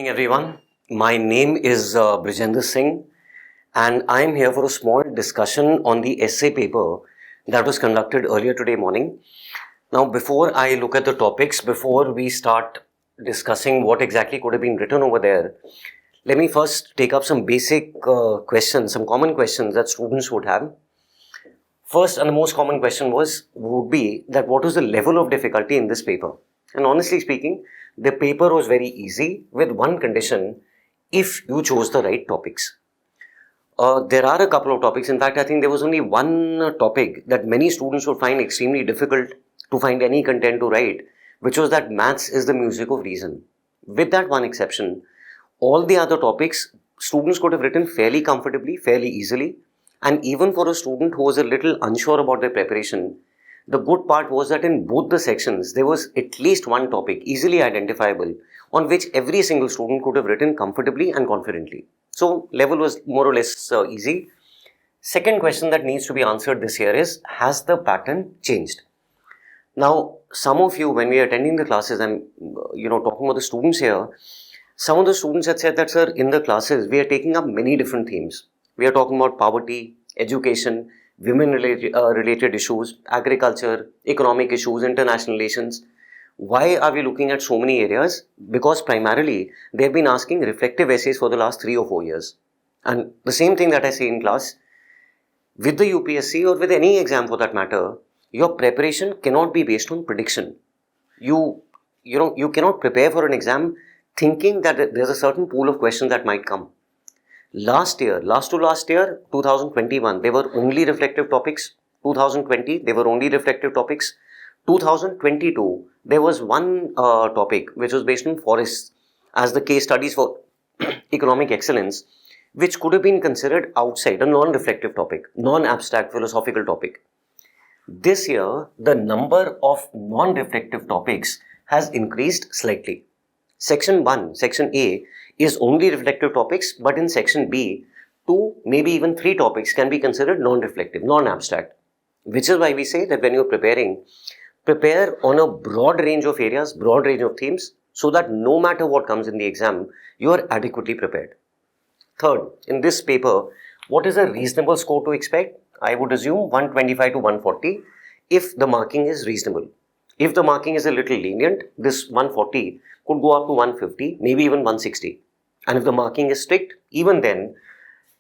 Morning everyone. My name is Brijendra Singh and I am here for a small discussion on the essay paper that was conducted earlier today morning. Now before I look at the topics, before we start discussing what exactly could have been written over there, let me first take up some basic questions, some common questions that students would have. First and the most common question would be that what was the level of difficulty in this paper? And honestly speaking, the paper was very easy with one condition: if you chose the right topics. There are a couple of topics. In fact, I think there was only one topic that many students would find extremely difficult to find any content to write, which was that maths is the music of reason. With that one exception, all the other topics students could have written fairly comfortably, fairly easily. And even for a student who was a little unsure about their preparation, the good part was that in both the sections, there was at least one topic easily identifiable on which every single student could have written comfortably and confidently. So, level was more or less easy. Second question that needs to be answered this year is, has the pattern changed? Now, some of you, when we are attending the classes, I'm talking about the students here, some of the students had said that, sir, in the classes, we are taking up many different themes. We are talking about poverty, education, women-related issues, agriculture, economic issues, international relations. Why are we looking at so many areas? Because primarily, they've been asking reflective essays for the last 3 or 4 years. And the same thing that I say in class, with the UPSC or with any exam for that matter, your preparation cannot be based on prediction. You cannot prepare for an exam thinking that there's a certain pool of questions that might come. Last year, 2021, they were only reflective topics. 2020, they were only reflective topics. 2022, there was one topic which was based on forests as the case studies for economic excellence, which could have been considered outside a non-reflective topic, non-abstract philosophical topic. This year, the number of non-reflective topics has increased slightly. Section 1, Section A is only reflective topics, but in Section B, 2, maybe even 3 topics can be considered non-reflective, non-abstract. Which is why we say that when you're preparing, prepare on a broad range of areas, broad range of themes, so that no matter what comes in the exam, you are adequately prepared. Third, in this paper, what is a reasonable score to expect? I would assume 125 to 140 if the marking is reasonable. If the marking is a little lenient, this 140 could go up to 150, maybe even 160. And if the marking is strict, even then,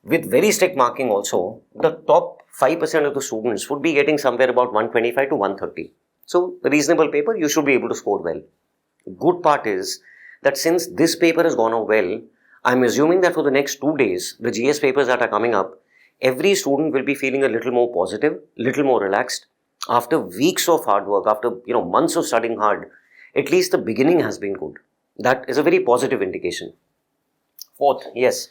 with very strict marking also, the top 5% of the students would be getting somewhere about 125 to 130. So, a reasonable paper, you should be able to score well. Good part is that since this paper has gone on well, I'm assuming that for the next 2 days, the GS papers that are coming up, every student will be feeling a little more positive, little more relaxed. After weeks of hard work, after months of studying hard, at least the beginning has been good. That is a very positive indication. Fourth, yes,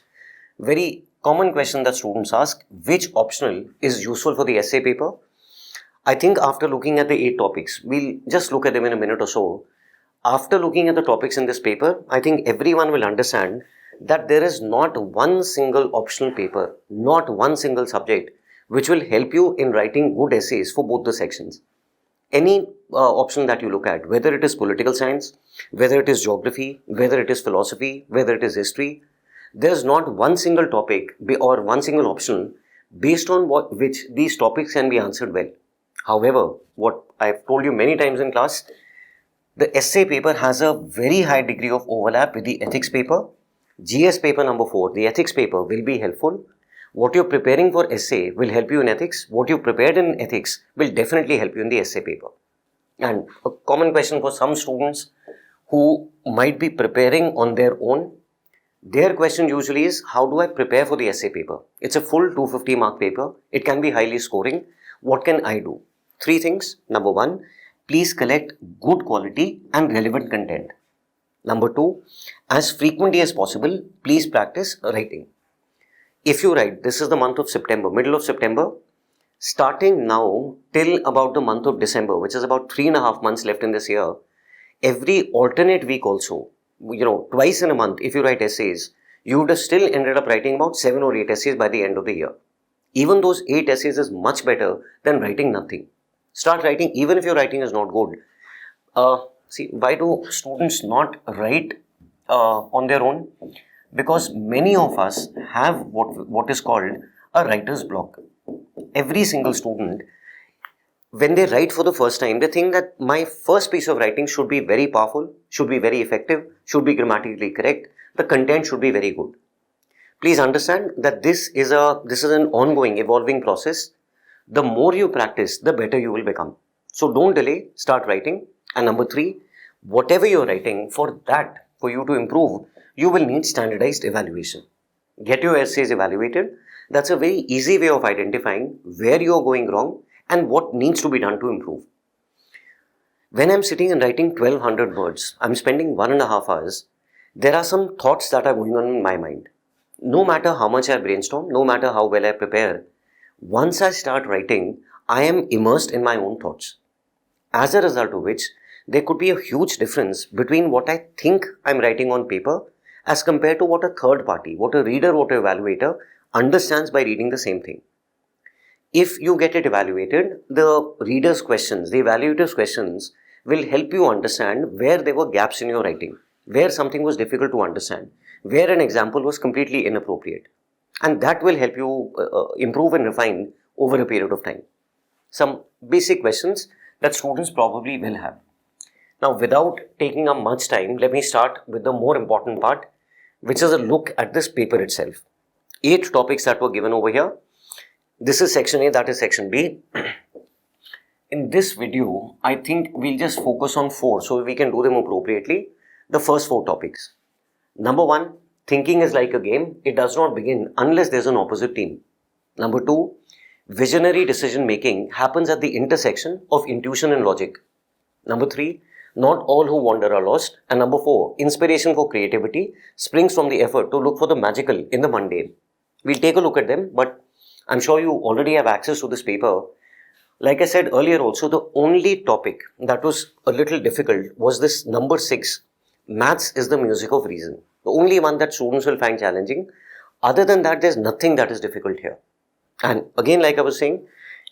very common question that students ask, which optional is useful for the essay paper? I think after looking at the 8 topics, we'll just look at them in a minute or so. After looking at the topics in this paper, I think everyone will understand that there is not one single optional paper, not one single subject, which will help you in writing good essays for both the sections. Any option that you look at, whether it is political science, whether it is geography, whether it is philosophy, whether it is history, there is not one single topic or one single option based on which these topics can be answered well. However, what I've told you many times in class, the essay paper has a very high degree of overlap with the ethics paper. GS paper number 4, the ethics paper will be helpful. What you're preparing for essay will help you in ethics. What you prepared in ethics will definitely help you in the essay paper. And a common question for some students who might be preparing on their own, their question usually is, how do I prepare for the essay paper? It's a full 250 mark paper. It can be highly scoring. What can I do? 3 things. Number 1, please collect good quality and relevant content. Number 2, as frequently as possible, please practice writing. If you write, this is the month of September, middle of September, starting now till about the month of December, which is about 3.5 months left in this year, every alternate week also, twice in a month, if you write essays, you would have still ended up writing about 7 or 8 essays by the end of the year. Even those 8 essays is much better than writing nothing. Start writing, even if your writing is not good. See, why do students not write on their own, because many of us have what is called a writer's block. Every single student, when they write for the first time, they think that my first piece of writing should be very powerful, should be very effective, should be grammatically correct, the content should be very good. Please understand that this is an ongoing, evolving process. The more you practice, the better you will become. So don't delay, start writing. And number 3, whatever you're writing, for you to improve, you will need standardized evaluation. Get your essays evaluated. That's a very easy way of identifying where you're going wrong and what needs to be done to improve. When I'm sitting and writing 1200 words, I'm spending 1.5 hours. There are some thoughts that are going on in my mind. No matter how much I brainstorm, no matter how well I prepare, once I start writing, I am immersed in my own thoughts. As a result of which, there could be a huge difference between what I think I'm writing on paper as compared to what a third party, what a reader, what an evaluator understands by reading the same thing. If you get it evaluated, the reader's questions, the evaluator's questions will help you understand where there were gaps in your writing, where something was difficult to understand, where an example was completely inappropriate. And that will help you improve and refine over a period of time. Some basic questions that students probably will have. Now, without taking up much time, let me start with the more important part, which is a look at this paper itself. 8 topics that were given over here. This is section A, that is section B. In this video, I think we'll just focus on 4 so we can do them appropriately. The first 4 topics. Number 1, thinking is like a game. It does not begin unless there's an opposite team. Number 2, visionary decision making happens at the intersection of intuition and logic. Number 3, not all who wander are lost. And number 4, inspiration for creativity springs from the effort to look for the magical in the mundane. We'll take a look at them, but I'm sure you already have access to this paper. Like I said earlier also, the only topic that was a little difficult was this number 6. Maths is the music of reason. The only one that students will find challenging. Other than that, there's nothing that is difficult here. And again, like I was saying,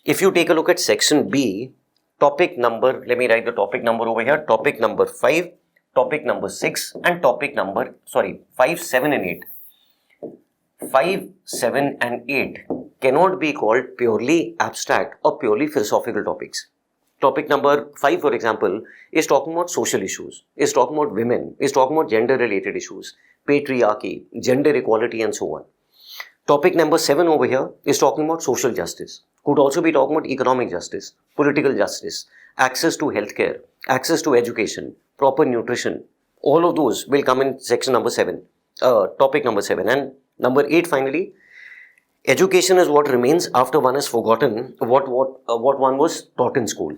if you take a look at section B, topic number, let me write the topic number over here, topic number 5, topic number 6, and 5, 7 and 8. 5, 7 and 8 cannot be called purely abstract or purely philosophical topics. Topic number 5, for example, is talking about social issues, is talking about women, is talking about gender-related issues, patriarchy, gender equality, and so on. Topic number 7 over here is talking about social justice. Could also be talking about economic justice, political justice, access to healthcare, access to education, proper nutrition. All of those will come in section number 7, topic number 7. And number 8, finally, education is what remains after one has forgotten what one was taught in school.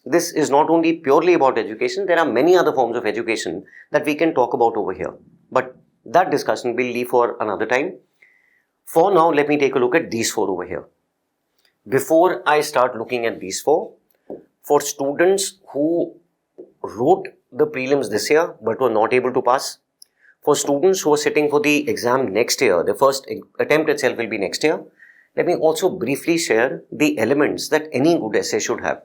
This is not only purely about education, there are many other forms of education that we can talk about over here. But that discussion we'll leave for another time. For now, let me take a look at these 4 over here. Before I start looking at these 4, for students who wrote the prelims this year but were not able to pass, for students who are sitting for the exam next year, the first attempt itself will be next year, let me also briefly share the elements that any good essay should have.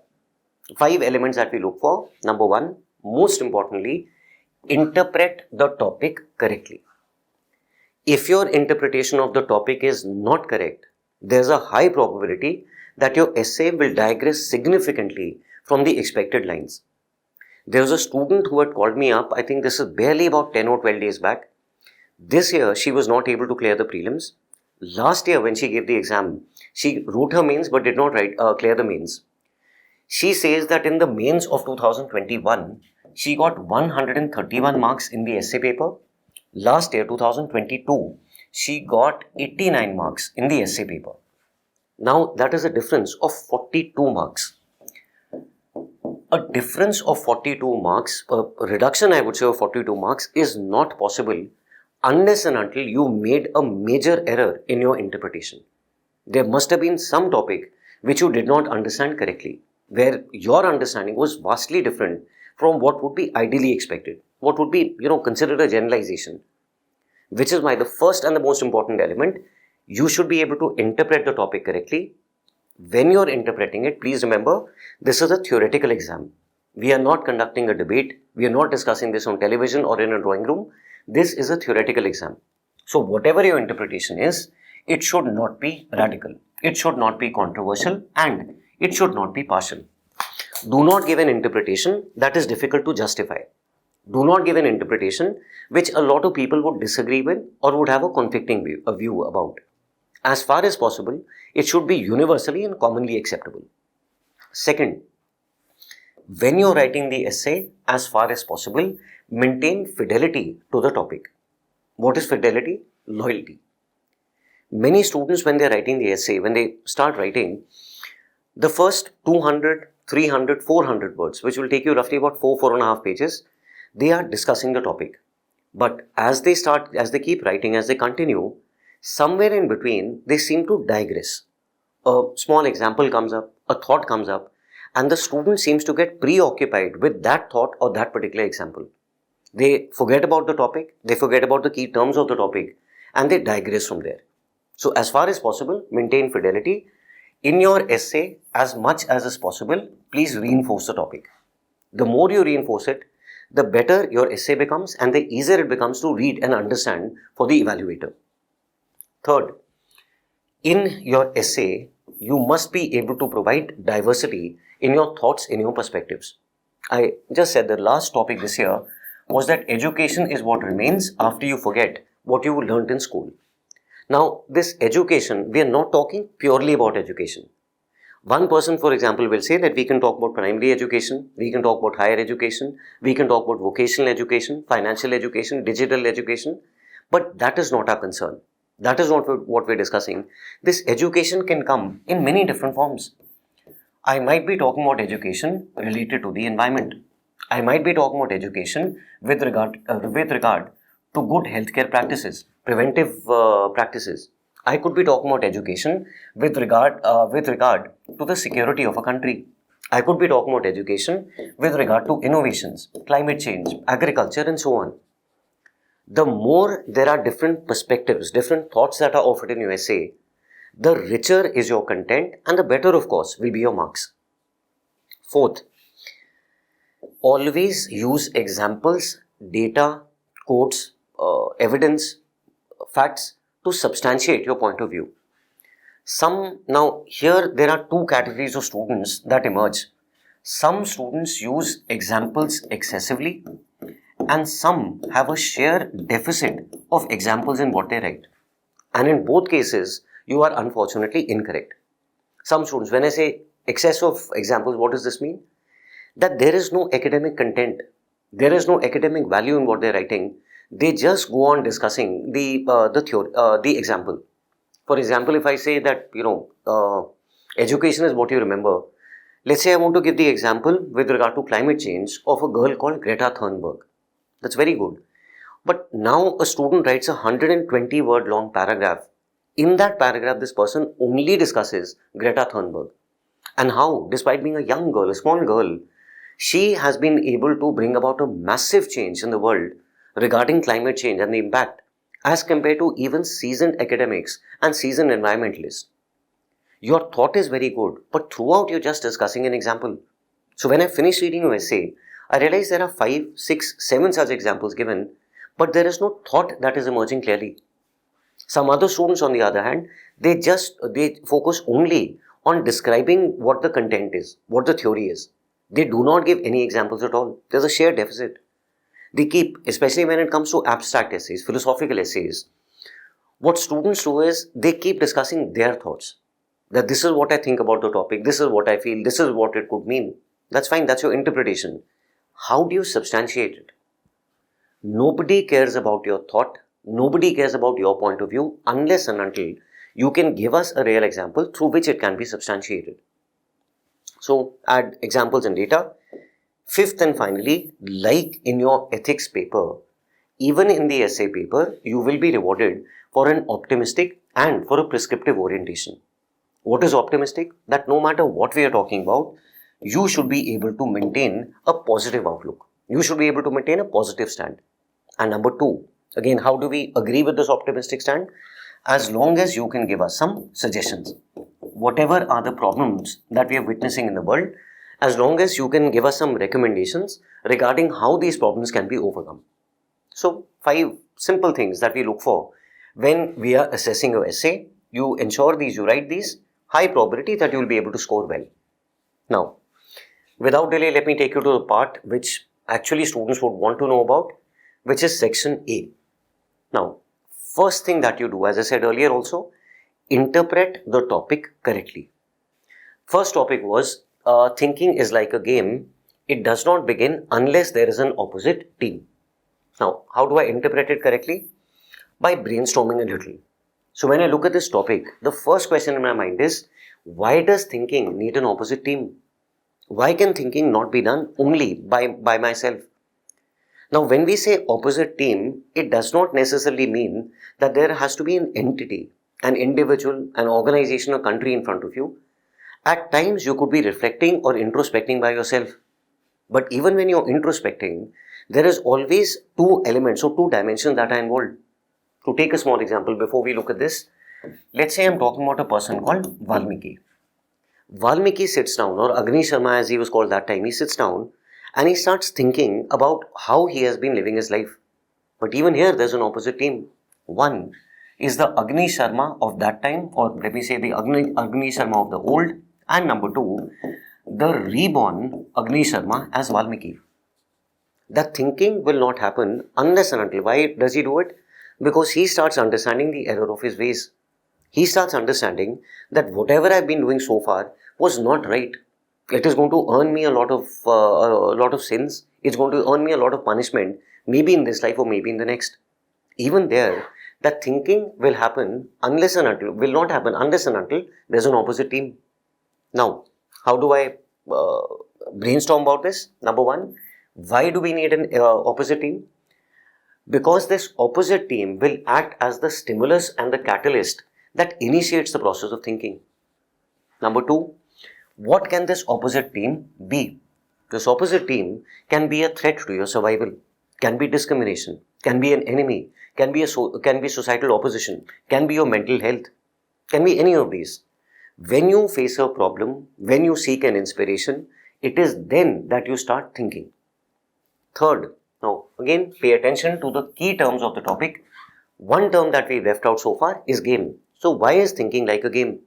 5 elements that we look for. Number 1, most importantly, interpret the topic correctly. If your interpretation of the topic is not correct, there's a high probability that your essay will digress significantly from the expected lines. There was a student who had called me up, I think this is barely about 10 or 12 days back. This year, she was not able to clear the prelims. Last year, when she gave the exam, she wrote her mains but did not clear the mains. She says that in the mains of 2021, she got 131 marks in the essay paper. Last year, 2022, she got 89 marks in the essay paper. Now, that is a difference of 42 marks. A difference of 42 marks, a reduction I would say of 42 marks is not possible unless and until you made a major error in your interpretation. There must have been some topic which you did not understand correctly, where your understanding was vastly different from what would be ideally expected, what would be, considered a generalization. Which is why the first and the most important element, you should be able to interpret the topic correctly. When you're interpreting it, please remember, this is a theoretical exam. We are not conducting a debate. We are not discussing this on television or in a drawing room. this is a theoretical exam. So whatever your interpretation is, it should not be radical, it should not be controversial, and it should not be partial. Do not give an interpretation that is difficult to justify. Do not give an interpretation which a lot of people would disagree with or would have a conflicting view about. As far as possible, it should be universally and commonly acceptable. Second, when you're writing the essay, as far as possible, maintain fidelity to the topic. What is fidelity? Loyalty. Many students, when they're writing the essay, when they start writing, the first 200, 300, 400 words, which will take you roughly about 4.5 pages, they are discussing the topic. But as they keep writing, as they continue, somewhere in between, they seem to digress. A small example comes up, a thought comes up, and the student seems to get preoccupied with that thought or that particular example. They forget about the topic, they forget about the key terms of the topic, and they digress from there. So as far as possible, maintain fidelity. In your essay, as much as is possible, please reinforce the topic. The more you reinforce it, the better your essay becomes and the easier it becomes to read and understand for the evaluator. Third, in your essay, you must be able to provide diversity in your thoughts, in your perspectives. I just said the last topic this year was that education is what remains after you forget what you learnt in school. Now, this education, we are not talking purely about education. One person, for example, will say that we can talk about primary education, we can talk about higher education, we can talk about vocational education, financial education, digital education, but that is not our concern. That is not what we're discussing. This education can come in many different forms. I might be talking about education related to the environment. I might be talking about education with regard to good healthcare practices, preventive practices. I could be talking about education with regard to the security of a country. I could be talking about education with regard to innovations, climate change, agriculture, and so on. The more there are different perspectives, different thoughts that are offered in your essay, the richer is your content and the better, of course, will be your marks. Fourth, always use examples, data, quotes, evidence, facts to substantiate your point of view. Now here there are two categories of students that emerge. Some students use examples excessively and some have a sheer deficit of examples in what they write. And in both cases, you are unfortunately incorrect. Some students, when I say excess of examples, what does this mean? That there is no academic content, there is no academic value in what they're writing. They just go on discussing the theory, the example. For example, if I say that, education is what you remember, let's say I want to give the example with regard to climate change of a girl called Greta Thunberg. That's very good. But now a student writes a 120 word long paragraph. In that paragraph, this person only discusses Greta Thunberg and how, despite being a young girl, a small girl, she has been able to bring about a massive change in the world regarding climate change and the impact as compared to even seasoned academics and seasoned environmentalists. Your thought is very good, but throughout you're just discussing an example. So when I finished reading your essay, I realized there are 5, 6, 7 such examples given, but there is no thought that is emerging clearly. Some other students, on the other hand, they focus only on describing what the content is, what the theory is. They do not give any examples at all. There's a sheer deficit. They keep, especially when it comes to abstract essays, philosophical essays, what students do is they keep discussing their thoughts. That this is what I think about the topic, this is what I feel, this is what it could mean. That's fine, that's your interpretation. How do you substantiate it? Nobody cares about your thought, nobody cares about your point of view unless and until you can give us a real example through which it can be substantiated. So add examples and data. Fifth and finally, like in your ethics paper, even in the essay paper, you will be rewarded for an optimistic and for a prescriptive orientation. What is optimistic? That no matter what we are talking about, you should be able to maintain a positive outlook. You should be able to maintain a positive stand. And number 2, again, how do we agree with this optimistic stand? As long as you can give us some suggestions. Whatever are the problems that we are witnessing in the world, as long as you can give us some recommendations regarding how these problems can be overcome. So 5 simple things that we look for when we are assessing your essay. You ensure these, you write these, high probability that you will be able to score well. Now, without delay, let me take you to the part which actually students would want to know about, which is section A. Now, first thing that you do, as I said earlier also, interpret the topic correctly. First topic was thinking is like a game. It does not begin unless there is an opposite team. Now, how do I interpret it correctly? By brainstorming a little. So when I look at this topic, the first question in my mind is, why does thinking need an opposite team? Why can thinking not be done only by myself? Now, when we say opposite team, it does not necessarily mean that there has to be an entity, an individual, an organization, a country in front of you. At times, you could be reflecting or introspecting by yourself. But even when you're introspecting, there is always 2 elements or 2 dimensions that are involved. To take a small example before we look at this, let's say I'm talking about a person called Valmiki. Valmiki sits down, or Agni Sharma as he was called that time, he sits down and he starts thinking about how he has been living his life. But even here, there's an opposite team. One is the Agni Sharma of that time, or let me say the Agni Sharma of the old, and number 2, the reborn Agni Sharma as Valmiki. That thinking will not happen unless and until. Why does he do it? Because he starts understanding the error of his ways. He starts understanding that whatever I've been doing so far was not right. It is going to earn me a lot of sins. It's going to earn me a lot of punishment, maybe in this life or maybe in the next. Even there, that thinking will not happen unless and until there's an opposite team. Now, how do I brainstorm about this? Number 1, why do we need an opposite team? Because this opposite team will act as the stimulus and the catalyst that initiates the process of thinking. Number 2, what can this opposite team be? This opposite team can be a threat to your survival, can be discrimination, can be an enemy, can be societal opposition, can be your mental health, can be any of these. When you face a problem, when you seek an inspiration, it is then that you start thinking. Third, now again pay attention to the key terms of the topic. One term that we left out so far is game. So why is thinking like a game?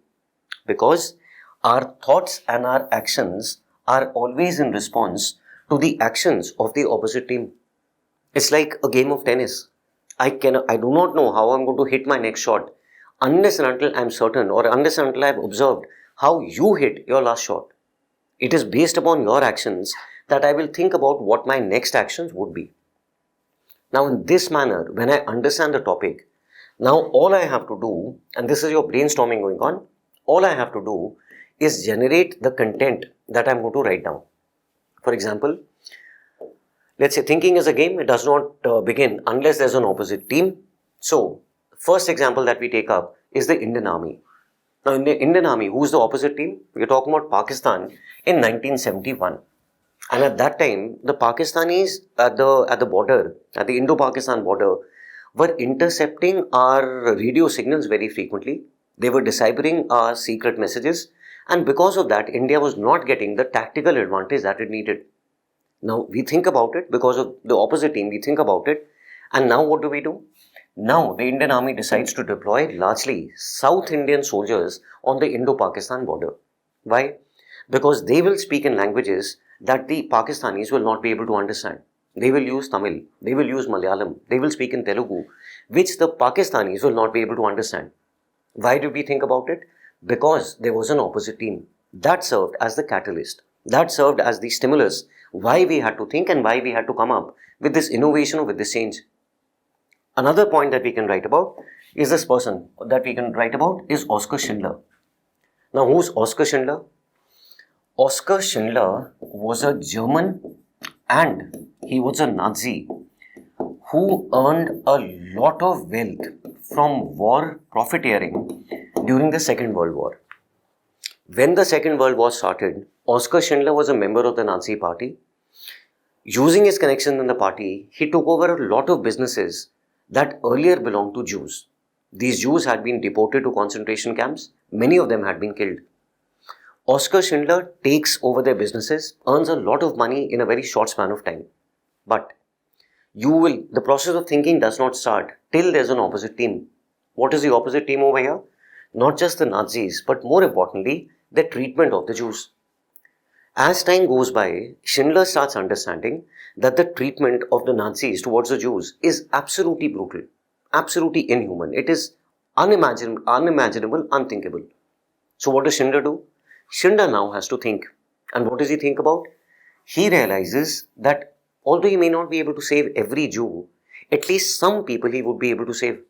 Because our thoughts and our actions are always in response to the actions of the opposite team. It's like a game of tennis. I do not know how I'm going to hit my next shot unless and until I'm certain, or unless and until I've observed how you hit your last shot. It is based upon your actions that I will think about what my next actions would be. Now, in this manner, when I understand the topic, now all I have to do, and this is your brainstorming going on, all I have to do is generate the content that I'm going to write down. For example, let's say thinking is a game. It does not begin unless there's an opposite team. So, first example that we take up is the Indian Army. Now, in the Indian Army, who's the opposite team? We're talking about Pakistan in 1971. And at that time, the Pakistanis at the border, at the Indo-Pakistan border, were intercepting our radio signals very frequently. They were deciphering our secret messages. And because of that, India was not getting the tactical advantage that it needed. Now, we think about it because of the opposite team. We think about it. And now what do? Now, the Indian Army decides to deploy largely South Indian soldiers on the Indo-Pakistan border. Why? Because they will speak in languages that the Pakistanis will not be able to understand. They will use Tamil, they will use Malayalam, they will speak in Telugu, which the Pakistanis will not be able to understand. Why do we think about it? Because there was an opposite team. That served as the catalyst. That served as the stimulus. Why we had to think and why we had to come up with this innovation or with this change. Another point that we can write about is this person that we can write about is Oskar Schindler. Now, who's Oskar Schindler? Oskar Schindler was a German and he was a Nazi who earned a lot of wealth from war profiteering during the Second World War. When the Second World War started, Oskar Schindler was a member of the Nazi party. Using his connections in the party, he took over a lot of businesses that earlier belonged to Jews. These Jews had been deported to concentration camps. Many of them had been killed. Oskar Schindler takes over their businesses, earns a lot of money in a very short span of time. But The process of thinking does not start till there's an opposite team. What is the opposite team over here? Not just the Nazis, but more importantly, the treatment of the Jews. As time goes by, Schindler starts understanding that the treatment of the Nazis towards the Jews is absolutely brutal, absolutely inhuman. It is unimaginable, unthinkable. So what does Schindler do? Schindler now has to think. And what does he think about? He realizes that although he may not be able to save every Jew, at least some people he would be able to save.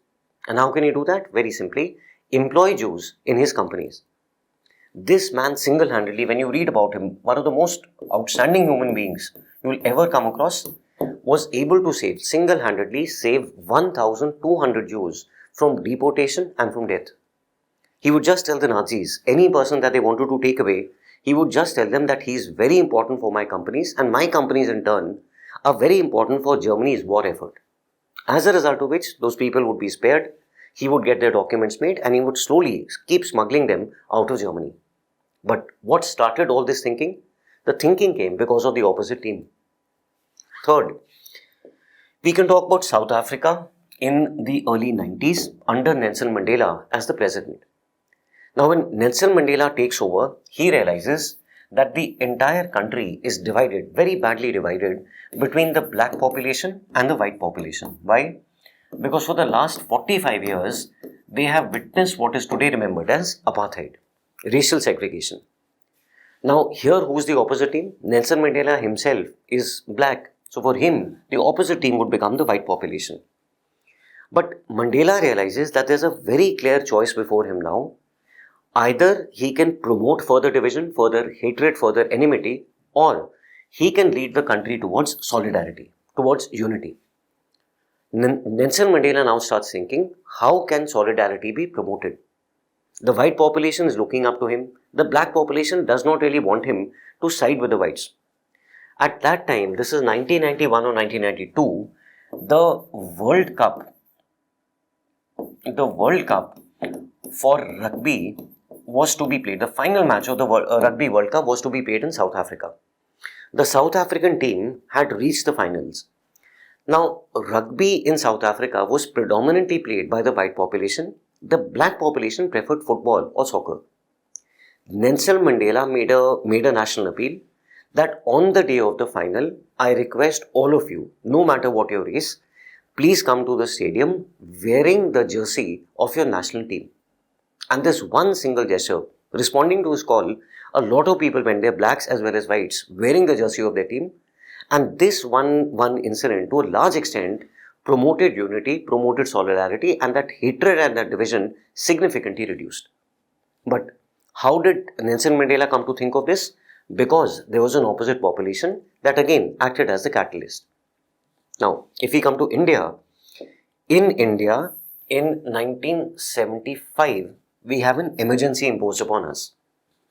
And how can he do that? Very simply, employ Jews in his companies. This man single-handedly, when you read about him, one of the most outstanding human beings you will ever come across, was able to single-handedly save 1,200 Jews from deportation and from death. He would just tell the Nazis, any person that they wanted to take away, he would just tell them that he is very important for my companies, and my companies in turn are very important for Germany's war effort. As a result of which, those people would be spared, he would get their documents made, and he would slowly keep smuggling them out of Germany. But what started all this thinking? The thinking came because of the opposite team. Third, we can talk about South Africa in the early 90s under Nelson Mandela as the president. Now, when Nelson Mandela takes over, he realizes that the entire country is divided, very badly divided, between the black population and the white population. Why? Because for the last 45 years, they have witnessed what is today remembered as apartheid, racial segregation. Now, here who's the opposite team? Nelson Mandela himself is black. So for him, the opposite team would become the white population. But Mandela realizes that there's a very clear choice before him now. Either he can promote further division, further hatred, further enmity, or he can lead the country towards solidarity, towards unity. Nelson Mandela now starts thinking, how can solidarity be promoted? The white population is looking up to him. The black population does not really want him to side with the whites. At that time, this is 1991 or 1992, the World Cup for rugby was to be played. The final match of the Rugby World Cup was to be played in South Africa. The South African team had reached the finals. Now, rugby in South Africa was predominantly played by the white population. The black population preferred football or soccer. Nelson Mandela made a national appeal that on the day of the final, I request all of you, no matter what your race, please come to the stadium wearing the jersey of your national team. And this one single gesture, responding to his call, a lot of people went there, blacks as well as whites, wearing the jersey of their team. And this one incident, to a large extent, promoted unity, promoted solidarity, and that hatred and that division significantly reduced. But how did Nelson Mandela come to think of this? Because there was an opposite population that again acted as the catalyst. Now, if we come to India, in 1975, we have an emergency imposed upon us.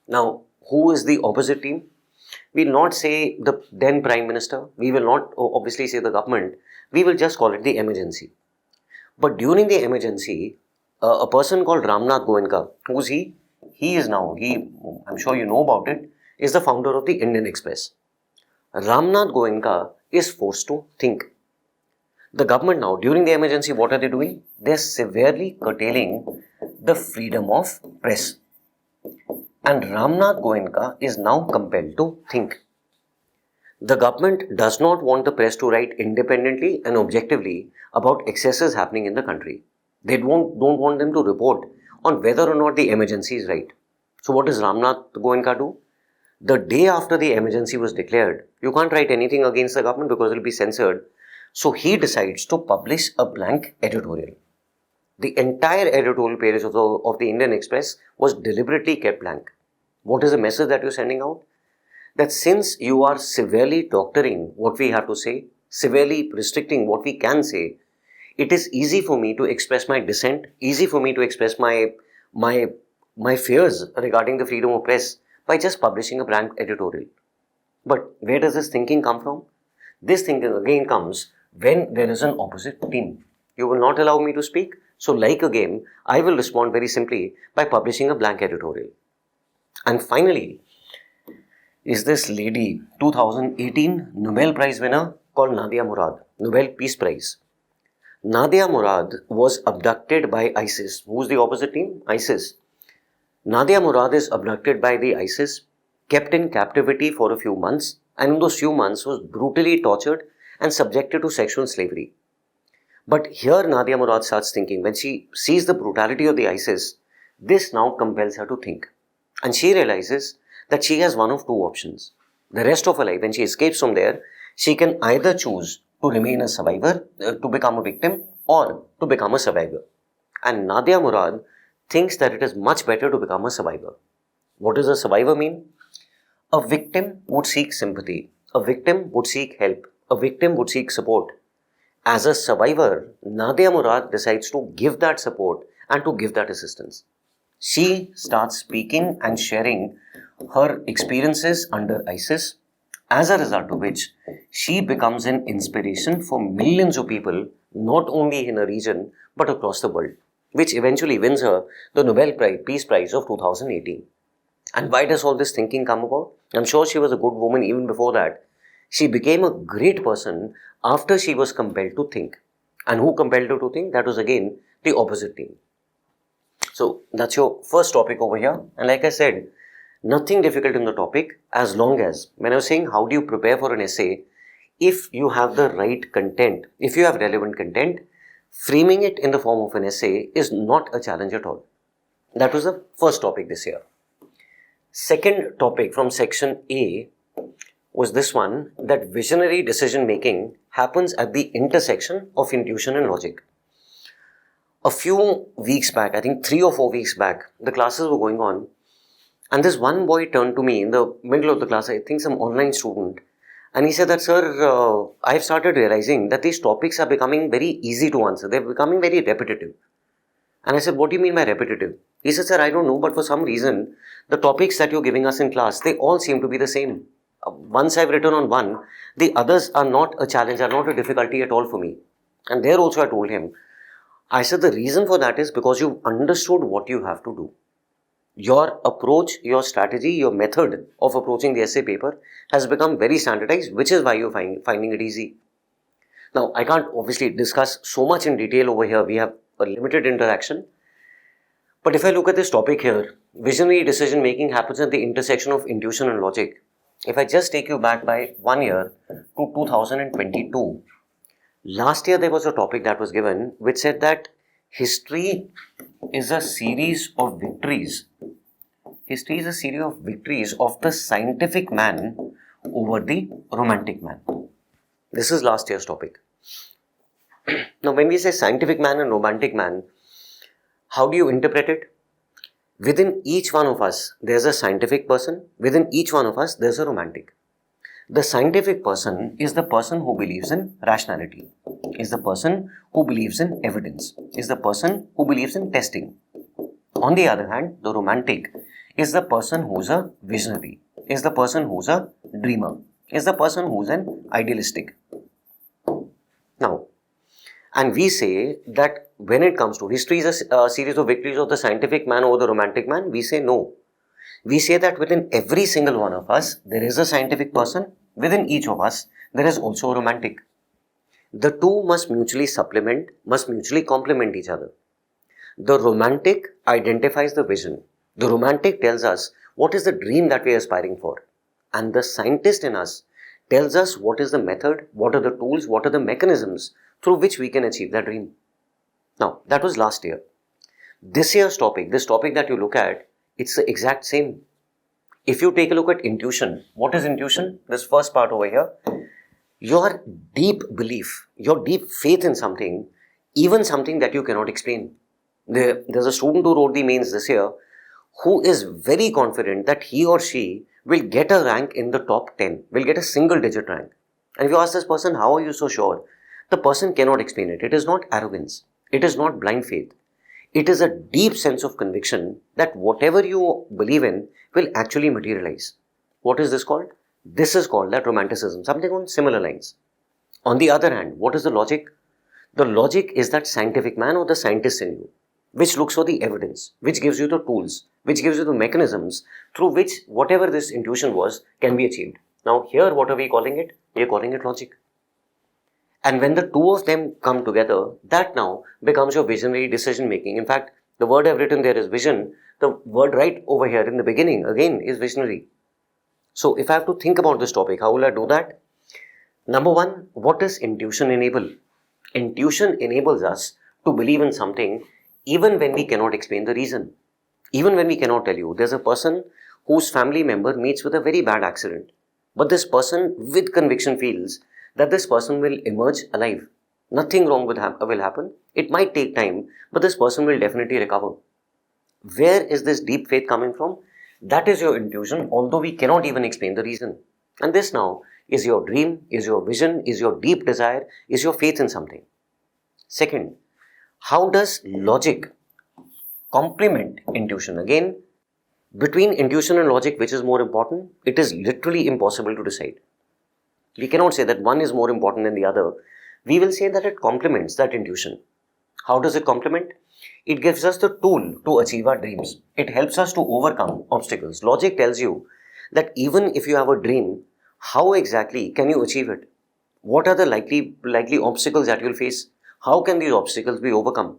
Now, who is the opposite team? We will not say the then Prime Minister. We will not obviously say the government. We will just call it the emergency. But during the emergency, a person called Ramnath Goenka, who's he? I'm sure you know about it, is the founder of the Indian Express. Ramnath Goenka is forced to think. The government now, during the emergency, what are they doing? They're severely curtailing the freedom of press. And Ramnath Goenka is now compelled to think. The government does not want the press to write independently and objectively about excesses happening in the country. They don't want them to report on whether or not the emergency is right. So what does Ramnath Goenka do? The day after the emergency was declared, you can't write anything against the government because it will be censored. So he decides to publish a blank editorial. The entire editorial page of the Indian Express was deliberately kept blank. What is the message that you're sending out? That since you are severely doctoring what we have to say, severely restricting what we can say, it is easy for me to express my dissent, easy for me to express my fears regarding the freedom of press by just publishing a blank editorial. But where does this thinking come from? This thinking again comes when there is an opposite team. You will not allow me to speak, so like a game, I will respond very simply by publishing a blank editorial. And finally, is this lady, 2018 Nobel Prize winner, called Nadia Murad, Nobel Peace Prize. Nadia Murad was abducted by ISIS. Who's the opposite team? ISIS. Nadia Murad is abducted by the ISIS, kept in captivity for a few months, and in those few months was brutally tortured and subjected to sexual slavery. But here Nadia Murad starts thinking, when she sees the brutality of the ISIS, this now compels her to think. And she realizes that she has one of two options. The rest of her life, when she escapes from there, she can either choose to remain a survivor, to become a victim, or to become a survivor. And Nadia Murad thinks that it is much better to become a survivor. What does a survivor mean? A victim would seek sympathy. A victim would seek help. A victim would seek support. As a survivor, Nadia Murad decides to give that support and to give that assistance. She starts speaking and sharing her experiences under ISIS, as a result of which she becomes an inspiration for millions of people, not only in a region but across the world, which eventually wins her the Nobel Peace Prize of 2018. And why does all this thinking come about? I'm sure she was a good woman even before that. She became a great person after she was compelled to think. And who compelled her to think? That was again the opposite team. So that's your first topic over here. And like I said, nothing difficult in the topic, as long as, when I was saying how do you prepare for an essay, if you have the right content, if you have relevant content, framing it in the form of an essay is not a challenge at all. That was the first topic this year. Second topic from section A was this one, that visionary decision making happens at the intersection of intuition and logic. A few weeks back, I think 3 or 4 weeks back, the classes were going on, and this one boy turned to me in the middle of the class, I think some online student, and he said that, sir, I've started realizing that these topics are becoming very easy to answer. They're becoming very repetitive. And I said, what do you mean by repetitive? He said, sir, I don't know, but for some reason, the topics that you're giving us in class, they all seem to be the same. Once I've written on one, the others are not a challenge, are not a difficulty at all for me. And there also I told him, I said the reason for that is because you've understood what you have to do. Your approach, your strategy, your method of approaching the essay paper has become very standardized, which is why you're finding it easy. Now, I can't obviously discuss so much in detail over here. We have a limited interaction. But if I look at this topic here, visionary decision making happens at the intersection of intuition and logic. If I just take you back by 1 year to 2022, last year there was a topic that was given which said that history is a series of victories. History is a series of victories of the scientific man over the romantic man. This is last year's topic. Now, when we say scientific man and romantic man, how do you interpret it? Within each one of us, there's a scientific person. Within each one of us, there's a romantic. The scientific person is the person who believes in rationality, is the person who believes in evidence, is the person who believes in testing. On the other hand, the romantic is the person who's a visionary, is the person who's a dreamer, is the person who's an idealistic. Now, and we say that when it comes to history is a series of victories of the scientific man over the romantic man, we say no. We say that within every single one of us, there is a scientific person. Within each of us, there is also a romantic. The two must mutually supplement, must mutually complement each other. The romantic identifies the vision. The romantic tells us what is the dream that we are aspiring for. And the scientist in us tells us what is the method, what are the tools, what are the mechanisms through which we can achieve that dream. Now, that was last year. This year's topic, this topic that you look at, it's the exact same. If you take a look at intuition, what is intuition? This first part over here. Your deep belief, your deep faith in something, even something that you cannot explain. There's a student who wrote the mains this year who is very confident that he or she will get a rank in the top 10, will get a single digit rank. And if you ask this person, how are you so sure? The person cannot explain it. It is not arrogance. It is not blind faith. It is a deep sense of conviction that whatever you believe in will actually materialize. What is this called? This is called that romanticism, something on similar lines. On the other hand, what is the logic? The logic is that scientific man or the scientist in you, which looks for the evidence, which gives you the tools, which gives you the mechanisms through which whatever this intuition was can be achieved. Now here, what are we calling it? We are calling it logic. And when the two of them come together, that now becomes your visionary decision making. In fact, the word I've written there is vision. The word right over here in the beginning again is visionary. So if I have to think about this topic, how will I do that? Number one, what does intuition enable? Intuition enables us to believe in something even when we cannot explain the reason. Even when we cannot tell you, there's a person whose family member meets with a very bad accident. But this person with conviction feels that this person will emerge alive. Nothing wrong will happen. It might take time, but this person will definitely recover. Where is this deep faith coming from? That is your intuition, although we cannot even explain the reason. And this now is your dream, is your vision, is your deep desire, is your faith in something. Second, how does logic complement intuition? Again, between intuition and logic, which is more important? It is literally impossible to decide. We cannot say that one is more important than the other. We will say that it complements that intuition. How does it complement? It gives us the tool to achieve our dreams. It helps us to overcome obstacles. Logic tells you that even if you have a dream, how exactly can you achieve it? What are the likely obstacles that you'll face? How can these obstacles be overcome?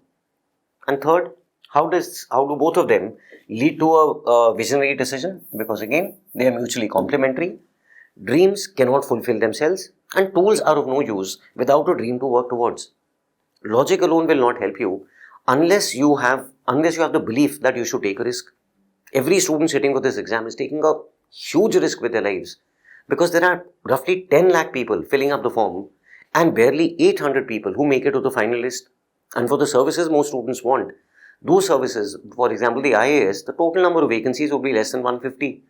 And third, how do both of them lead to a visionary decision? Because again, they are mutually complementary. Dreams cannot fulfill themselves, and tools are of no use without a dream to work towards. Logic alone will not help you unless you have the belief that you should take a risk. Every student sitting for this exam is taking a huge risk with their lives, because there are roughly 10 lakh people filling up the form and barely 800 people who make it to the final list. And for the services most students want, those services, for example the IAS, the total number of vacancies would be less than 150.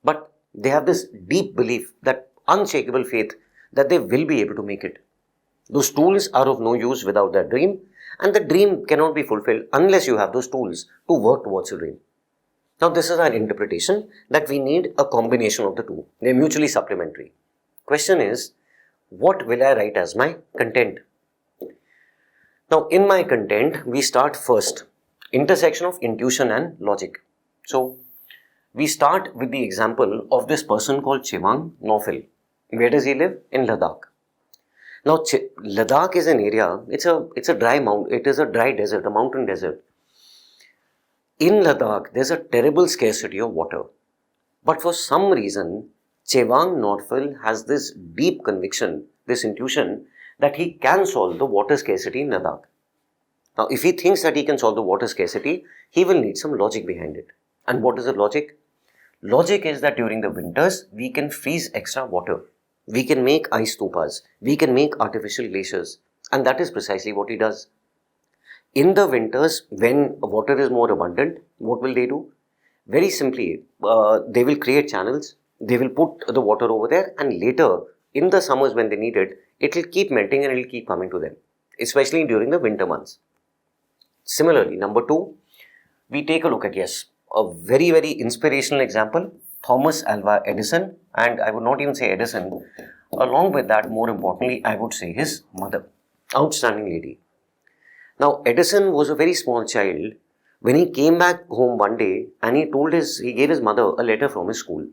But they have this deep belief, that unshakable faith that they will be able to make it. Those tools are of no use without that dream, and the dream cannot be fulfilled unless you have those tools to work towards a dream. Now, this is our interpretation that we need a combination of the two. They are mutually supplementary. Question is, what will I write as my content? Now, in my content, we start first, intersection of intuition and logic. So, we start with the example of this person called Chewang Naufel. Where does he live? In Ladakh. Now, Ladakh is an area, it's a dry desert, a mountain desert. In Ladakh, there's a terrible scarcity of water. But for some reason, Chewang Naufel has this deep conviction, this intuition, that he can solve the water scarcity in Ladakh. Now, if he thinks that he can solve the water scarcity, he will need some logic behind it. And what is the logic? Logic is that during the winters, we can freeze extra water. We can make ice stupas. We can make artificial glaciers. And that is precisely what he does. In the winters, when water is more abundant, what will they do? Very simply, they will create channels. They will put the water over there, and later, in the summers when they need it, it will keep melting and it will keep coming to them, especially during the winter months. Similarly, number two, we take a look at, yes, a very, very inspirational example, Thomas Alva Edison, and I would not even say Edison. Along with that, more importantly, I would say his mother, outstanding lady. Now, Edison was a very small child when he came back home one day and he gave his mother a letter from his school.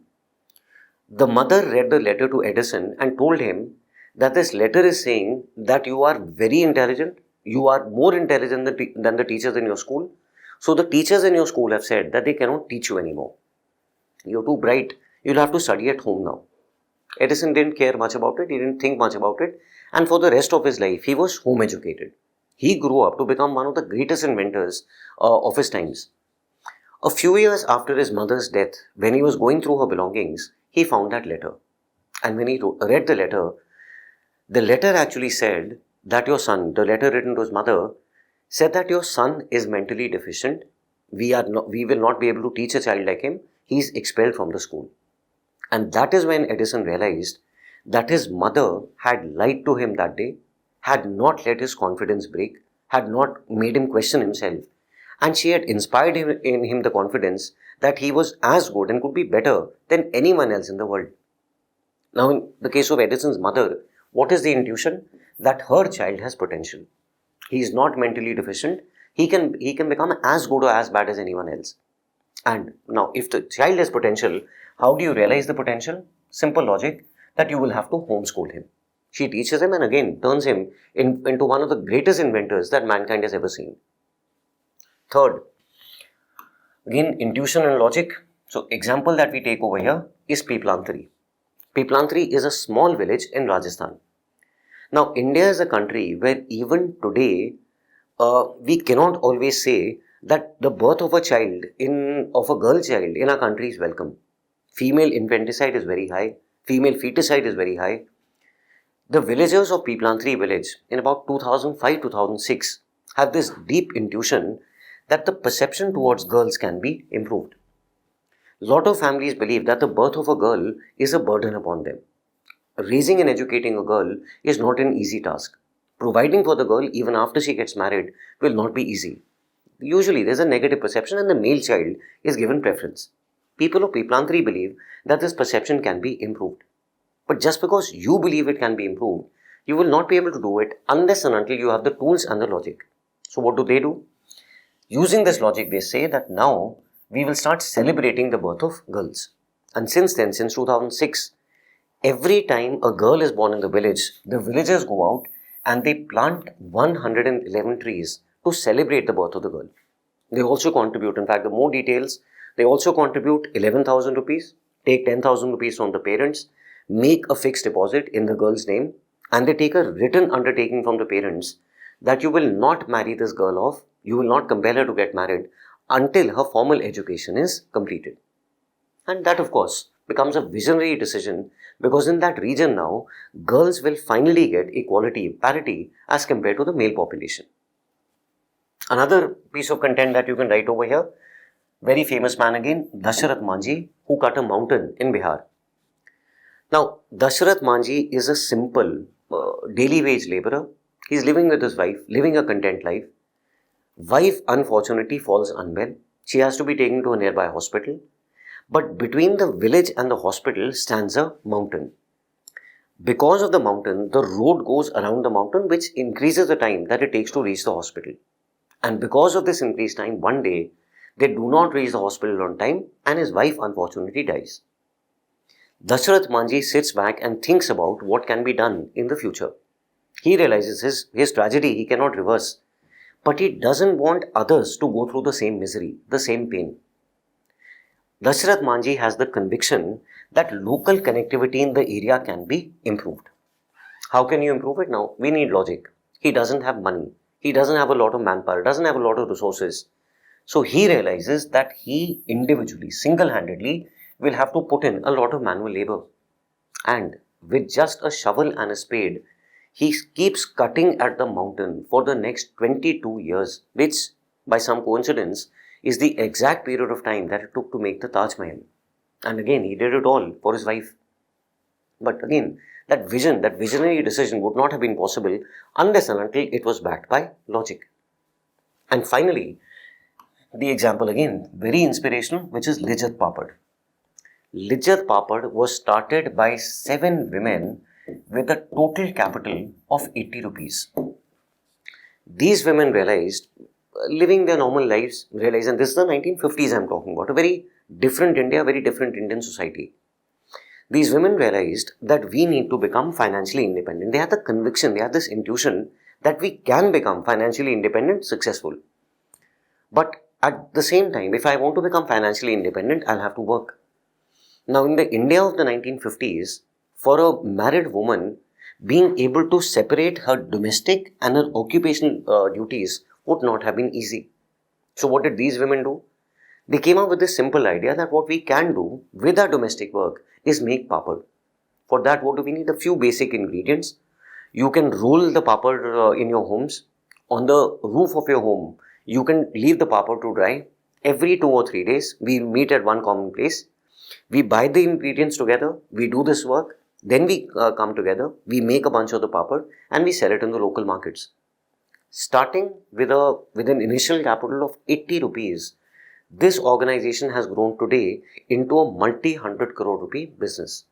The mother read the letter to Edison and told him that this letter is saying that you are very intelligent, you are more intelligent than the teachers in your school. So the teachers in your school have said that they cannot teach you anymore. You're too bright, you'll have to study at home now. Edison didn't care much about it, he didn't think much about it, and for the rest of his life, he was home educated. He grew up to become one of the greatest inventors of his times. A few years after his mother's death, when he was going through her belongings, he found that letter. And when he read the letter actually said that your son, the letter written to his mother, said that your son is mentally deficient. We will not be able to teach a child like him. He is expelled from the school. And that is when Edison realized that his mother had lied to him that day, had not let his confidence break, had not made him question himself, and she had inspired in him the confidence that he was as good and could be better than anyone else in the world. Now, in the case of Edison's mother, what is the intuition? That her child has potential. He is not mentally deficient. He can become as good or as bad as anyone else. And now, if the child has potential, how do you realize the potential? Simple logic, that you will have to homeschool him. She teaches him and again turns him into one of the greatest inventors that mankind has ever seen. Third, again, intuition and logic. So, example that we take over here is Piplantari. Piplantari is a small village in Rajasthan. Now, India is a country where even today, we cannot always say that the birth of a girl child in our country is welcome. Female infanticide is very high. Female feticide is very high. The villagers of Piplantari village in about 2005-2006 have this deep intuition that the perception towards girls can be improved. A lot of families believe that the birth of a girl is a burden upon them. Raising and educating a girl is not an easy task. Providing for the girl even after she gets married will not be easy. Usually there's a negative perception and the male child is given preference. People of Piplantari believe that this perception can be improved. But just because you believe it can be improved, you will not be able to do it unless and until you have the tools and the logic. So what do? Using this logic, they say that now we will start celebrating the birth of girls. And since then, since 2006, every time a girl is born in the village, the villagers go out and they plant 111 trees to celebrate the birth of the girl. They also contribute, in fact, the more details, they also contribute 11,000 rupees, take 10,000 rupees from the parents, make a fixed deposit in the girl's name, and they take a written undertaking from the parents that you will not marry this girl off, you will not compel her to get married until her formal education is completed. And that, of course, becomes a visionary decision because in that region now, girls will finally get equality, parity as compared to the male population. Another piece of content that you can write over here, very famous man again, Dasharath Manjhi, who cut a mountain in Bihar. Now, Dasharath Manjhi is a simple daily wage laborer. He's living with his wife, living a content life. Wife unfortunately falls unwell. She has to be taken to a nearby hospital. But between the village and the hospital stands a mountain. Because of the mountain, the road goes around the mountain, which increases the time that it takes to reach the hospital. And because of this increased time, one day, they do not reach the hospital on time and his wife unfortunately dies. Dasharath Manjhi sits back and thinks about what can be done in the future. He realizes his tragedy he cannot reverse, but he doesn't want others to go through the same misery, the same pain. Dasharath Manjhi has the conviction that local connectivity in the area can be improved. How can you improve it? Now, we need logic. He doesn't have money. He doesn't have a lot of manpower, doesn't have a lot of resources. So he realizes that he individually, single-handedly, will have to put in a lot of manual labor. And with just a shovel and a spade, he keeps cutting at the mountain for the next 22 years, which, by some coincidence, is the exact period of time that it took to make the Taj Mahal. And again, he did it all for his wife. But again, that visionary decision would not have been possible unless and until it was backed by logic. And finally, the example again, very inspirational, which is Lijjat Papad. Lijjat Papad was started by 7 women with a total capital of 80 rupees. These women realized, living their normal lives, and this is the 1950s I'm talking about, a very different India, very different Indian society. These women realized that we need to become financially independent. They had the conviction, they had this intuition that we can become financially independent, successful. But at the same time, if I want to become financially independent, I'll have to work. Now, in the India of the 1950s, for a married woman, being able to separate her domestic and her occupational duties would not have been easy. So what did these women do? They came up with this simple idea that what we can do with our domestic work is make papad. For that, what do we need? A few basic ingredients. You can roll the papad in your homes. On the roof of your home, you can leave the papad to dry. Every 2 or 3 days, we meet at one common place. We buy the ingredients together. We do this work. Then we come together. We make a bunch of the papad and we sell it in the local markets. Starting with an initial capital of 80 rupees, this organization has grown today into a multi-100 crore rupee business.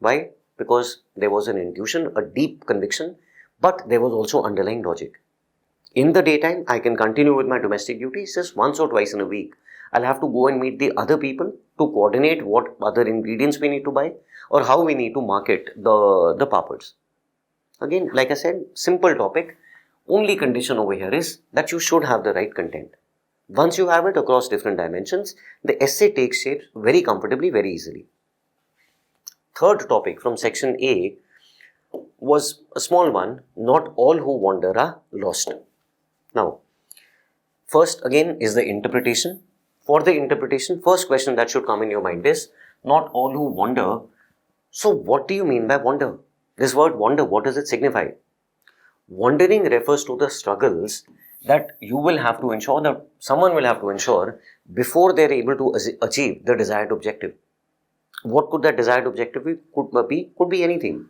Why? Because there was an intuition, a deep conviction, but there was also underlying logic. In the daytime, I can continue with my domestic duties just once or twice in a week. I'll have to go and meet the other people to coordinate what other ingredients we need to buy or how we need to market the papads. Again, like I said, simple topic. Only condition over here is that you should have the right content. Once you have it across different dimensions, the essay takes shape very comfortably, very easily. Third topic from section A was a small one. Not all who wander are lost. Now, first again is the interpretation. For the interpretation, first question that should come in your mind is, not all who wander. So what do you mean by wander? This word wander, what does it signify? Wandering refers to the struggles that you will have to ensure, that someone will have to ensure before they are able to achieve the desired objective. What could that desired objective be? Could be anything.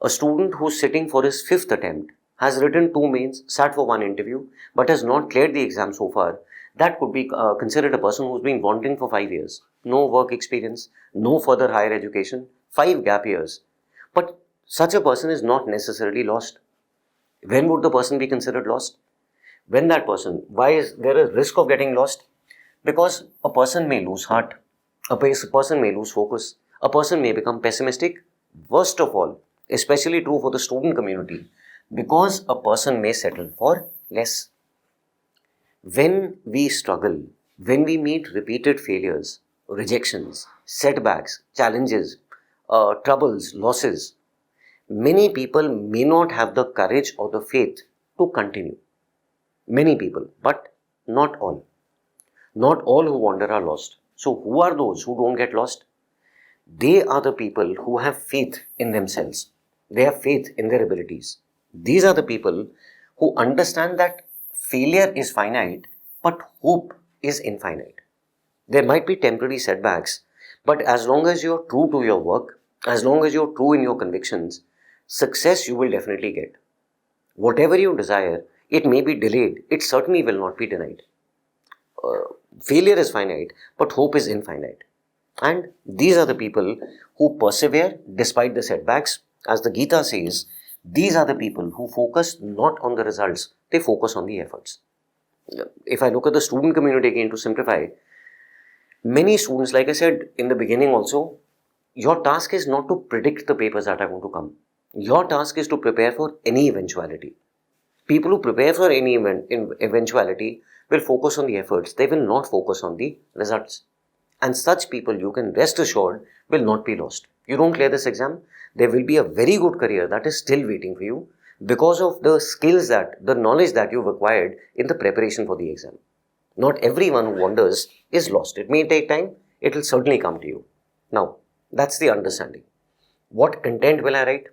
A student who's sitting for his 5th attempt has written 2 mains, sat for 1 interview, but has not cleared the exam so far. That could be considered a person who's been wandering for 5 years. No work experience, no further higher education, 5 gap years. But such a person is not necessarily lost. When would the person be considered lost? When that person, why is there a risk of getting lost? Because a person may lose heart, a person may lose focus, a person may become pessimistic. Worst of all, especially true for the student community, because a person may settle for less. When we struggle, when we meet repeated failures, rejections, setbacks, challenges, troubles, losses, many people may not have the courage or the faith to continue. Many people, but not all. Not all who wander are lost. So who are those who don't get lost? They are the people who have faith in themselves. They have faith in their abilities. These are the people who understand that failure is finite, but hope is infinite. There might be temporary setbacks, but as long as you are true to your work, as long as you are true in your convictions, success you will definitely get. Whatever you desire, it may be delayed, it certainly will not be denied. Failure is finite, but hope is infinite. And these are the people who persevere despite the setbacks. As the Gita says, these are the people who focus not on the results, they focus on the efforts. If I look at the student community again to simplify, many students, like I said in the beginning also, your task is not to predict the papers that are going to come. Your task is to prepare for any eventuality. People who prepare for any eventuality will focus on the efforts. They will not focus on the results. And such people, you can rest assured, will not be lost. You don't clear this exam, there will be a very good career that is still waiting for you because of the skills the knowledge that you've acquired in the preparation for the exam. Not everyone who wanders is lost. It may take time, it will certainly come to you. Now, that's the understanding. What content will I write?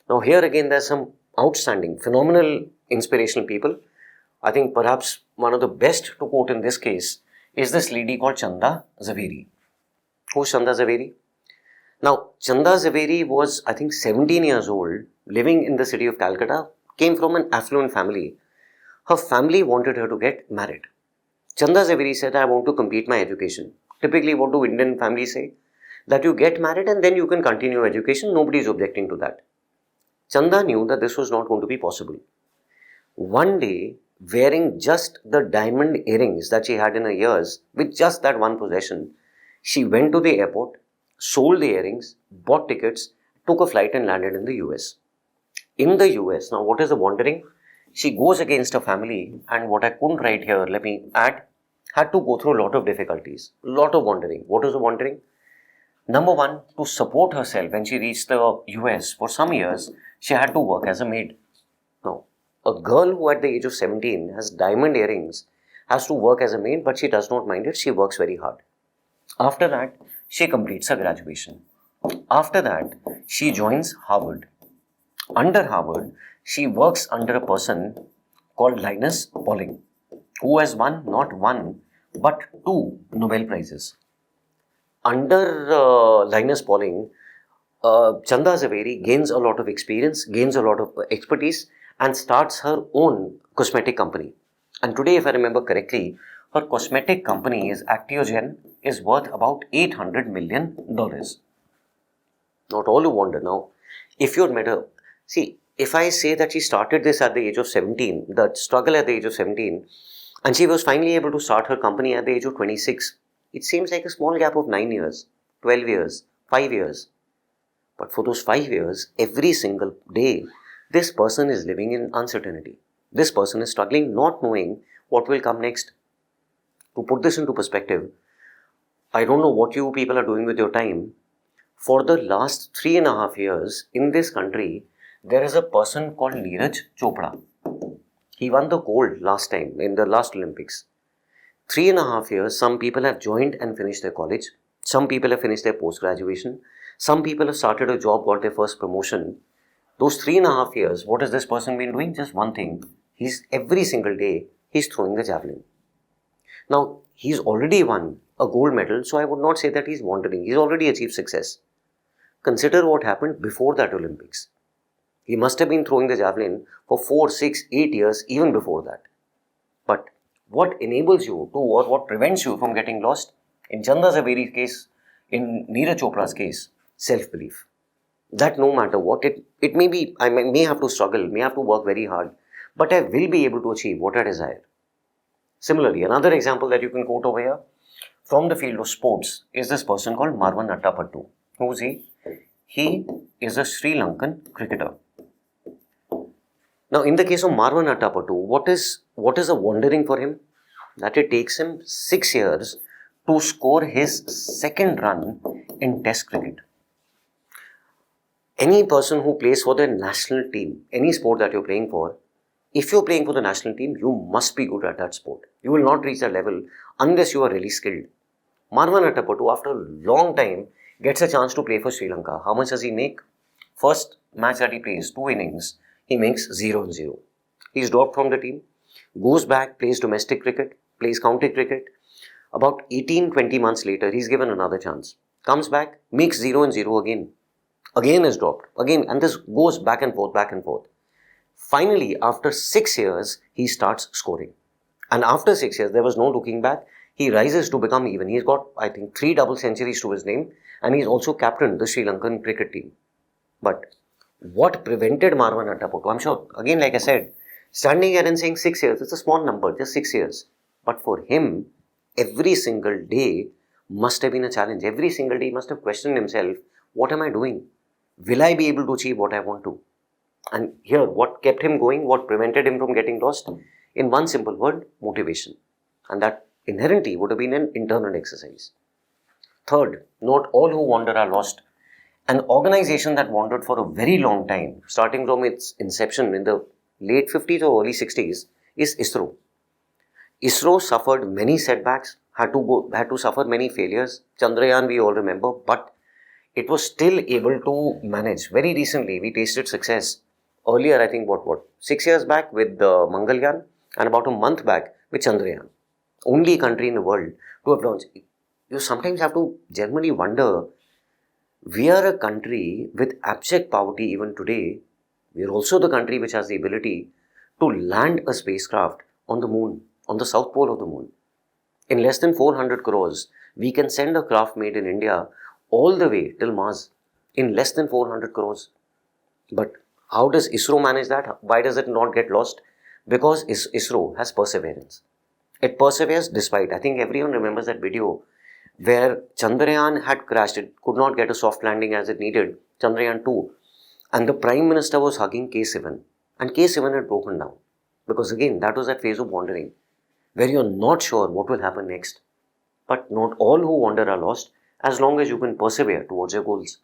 Now, here again, there's some outstanding, phenomenal, inspirational people. I think perhaps one of the best to quote in this case is this lady called Chanda Zaveri. Who's Chanda Zaveri? Now, Chanda Zaveri was, I think, 17 years old, living in the city of Calcutta, came from an affluent family. Her family wanted her to get married. Chanda Zaveri said, I want to complete my education. Typically, what do Indian families say? That you get married and then you can continue education. Nobody is objecting to that. Chanda knew that this was not going to be possible. One day, wearing just the diamond earrings that she had in her ears, with just that one possession, she went to the airport, sold the earrings, bought tickets, took a flight and landed in the US. In the US, now what is the wandering? She goes against her family, and what I couldn't write here, let me add, had to go through a lot of difficulties, a lot of wandering. What is the wandering? Number one, to support herself when she reached the US for some years, she had to work as a maid. Now, a girl who at the age of 17 has diamond earrings has to work as a maid, but she does not mind it. She works very hard. After that, she completes her graduation. After that, she joins Harvard. Under Harvard, she works under a person called Linus Pauling, who has won not one, but 2 Nobel Prizes. Under Linus Pauling, Chanda Zaveri gains a lot of experience, gains a lot of expertise, and starts her own cosmetic company. And today, if I remember correctly, her cosmetic company is Actiogen, is worth about $800 million. Not all who wonder. Now, if you had met her, see, if I say that she started this at the age of 17, the struggle at the age of 17, and she was finally able to start her company at the age of 26, it seems like a small gap of 9 years, 12 years, 5 years. But for those 5 years, every single day, this person is living in uncertainty. This person is struggling, not knowing what will come next. To put this into perspective, I don't know what you people are doing with your time. For the last 3.5 years in this country, there is a person called Neeraj Chopra. He won the gold last time in the last Olympics. 3.5 years, some people have joined and finished their college. Some people have finished their post-graduation. Some people have started a job, got their first promotion. Those 3.5 years, what has this person been doing? Just one thing. Every single day, he's throwing the javelin. Now, he's already won a gold medal, so I would not say that he's wandering. He's already achieved success. Consider what happened before that Olympics. He must have been throwing the javelin for 4, 6, 8 years even before that. But what enables you to, or what prevents you from getting lost? In Chanda Zaveri's case, in Neeraj Chopra's case, self-belief. That no matter what, it may be, I may have to struggle, may have to work very hard, but I will be able to achieve what I desire. Similarly, another example that you can quote over here from the field of sports is this person called Marwan Attapattu. Who is he? He is a Sri Lankan cricketer. Now, in the case of Marwan Attapattu, what is the wondering for him? That it takes him 6 years to score his second run in Test cricket. Any person who plays for the national team, any sport that you're playing for, if you're playing for the national team, you must be good at that sport. You will not reach that level unless you are really skilled. Marwan Attapattu, after a long time, gets a chance to play for Sri Lanka. How much does he make? First match that he plays, 2 innings, he makes 0-0. He's dropped from the team, goes back, plays domestic cricket, plays county cricket. About 18-20 months later, he's given another chance. Comes back, makes 0-0 again. Again is dropped. Again, and this goes back and forth, back and forth. Finally, after 6 years, he starts scoring. And after 6 years, there was no looking back. He rises to become even. He's got, I think, 3 double centuries to his name. And he's also captained the Sri Lankan cricket team. But what prevented Marwan Attapattu? I'm sure, again, like I said, standing here and saying 6 years, it's a small number, just 6 years. But for him, every single day must have been a challenge. Every single day he must have questioned himself, what am I doing? Will I be able to achieve what I want to? And here, what kept him going, what prevented him from getting lost? In one simple word, motivation. And that inherently would have been an internal exercise. Third, not all who wander are lost. An organization that wandered for a very long time, starting from its inception in the late 50s or early 60s, is ISRO. ISRO suffered many setbacks, had to suffer many failures. Chandrayaan, we all remember, but it was still able to manage. Very recently, we tasted success. Earlier, I think, 6 years back with the Mangalyaan, and about a month back with Chandrayaan. Only country in the world to have launched. You sometimes have to genuinely wonder, we are a country with abject poverty even today. We are also the country which has the ability to land a spacecraft on the moon, on the south pole of the moon. In less than 400 crores, we can send a craft made in India all the way till Mars in less than 400 crores. But how does ISRO manage that? Why does it not get lost? Because ISRO has perseverance. It perseveres despite, I think everyone remembers that video where Chandrayaan had crashed. It could not get a soft landing as it needed, Chandrayaan 2. And the Prime Minister was hugging K7. And K7 had broken down. Because again, that was that phase of wandering, where you're not sure what will happen next. But not all who wander are lost, as long as you can persevere towards your goals.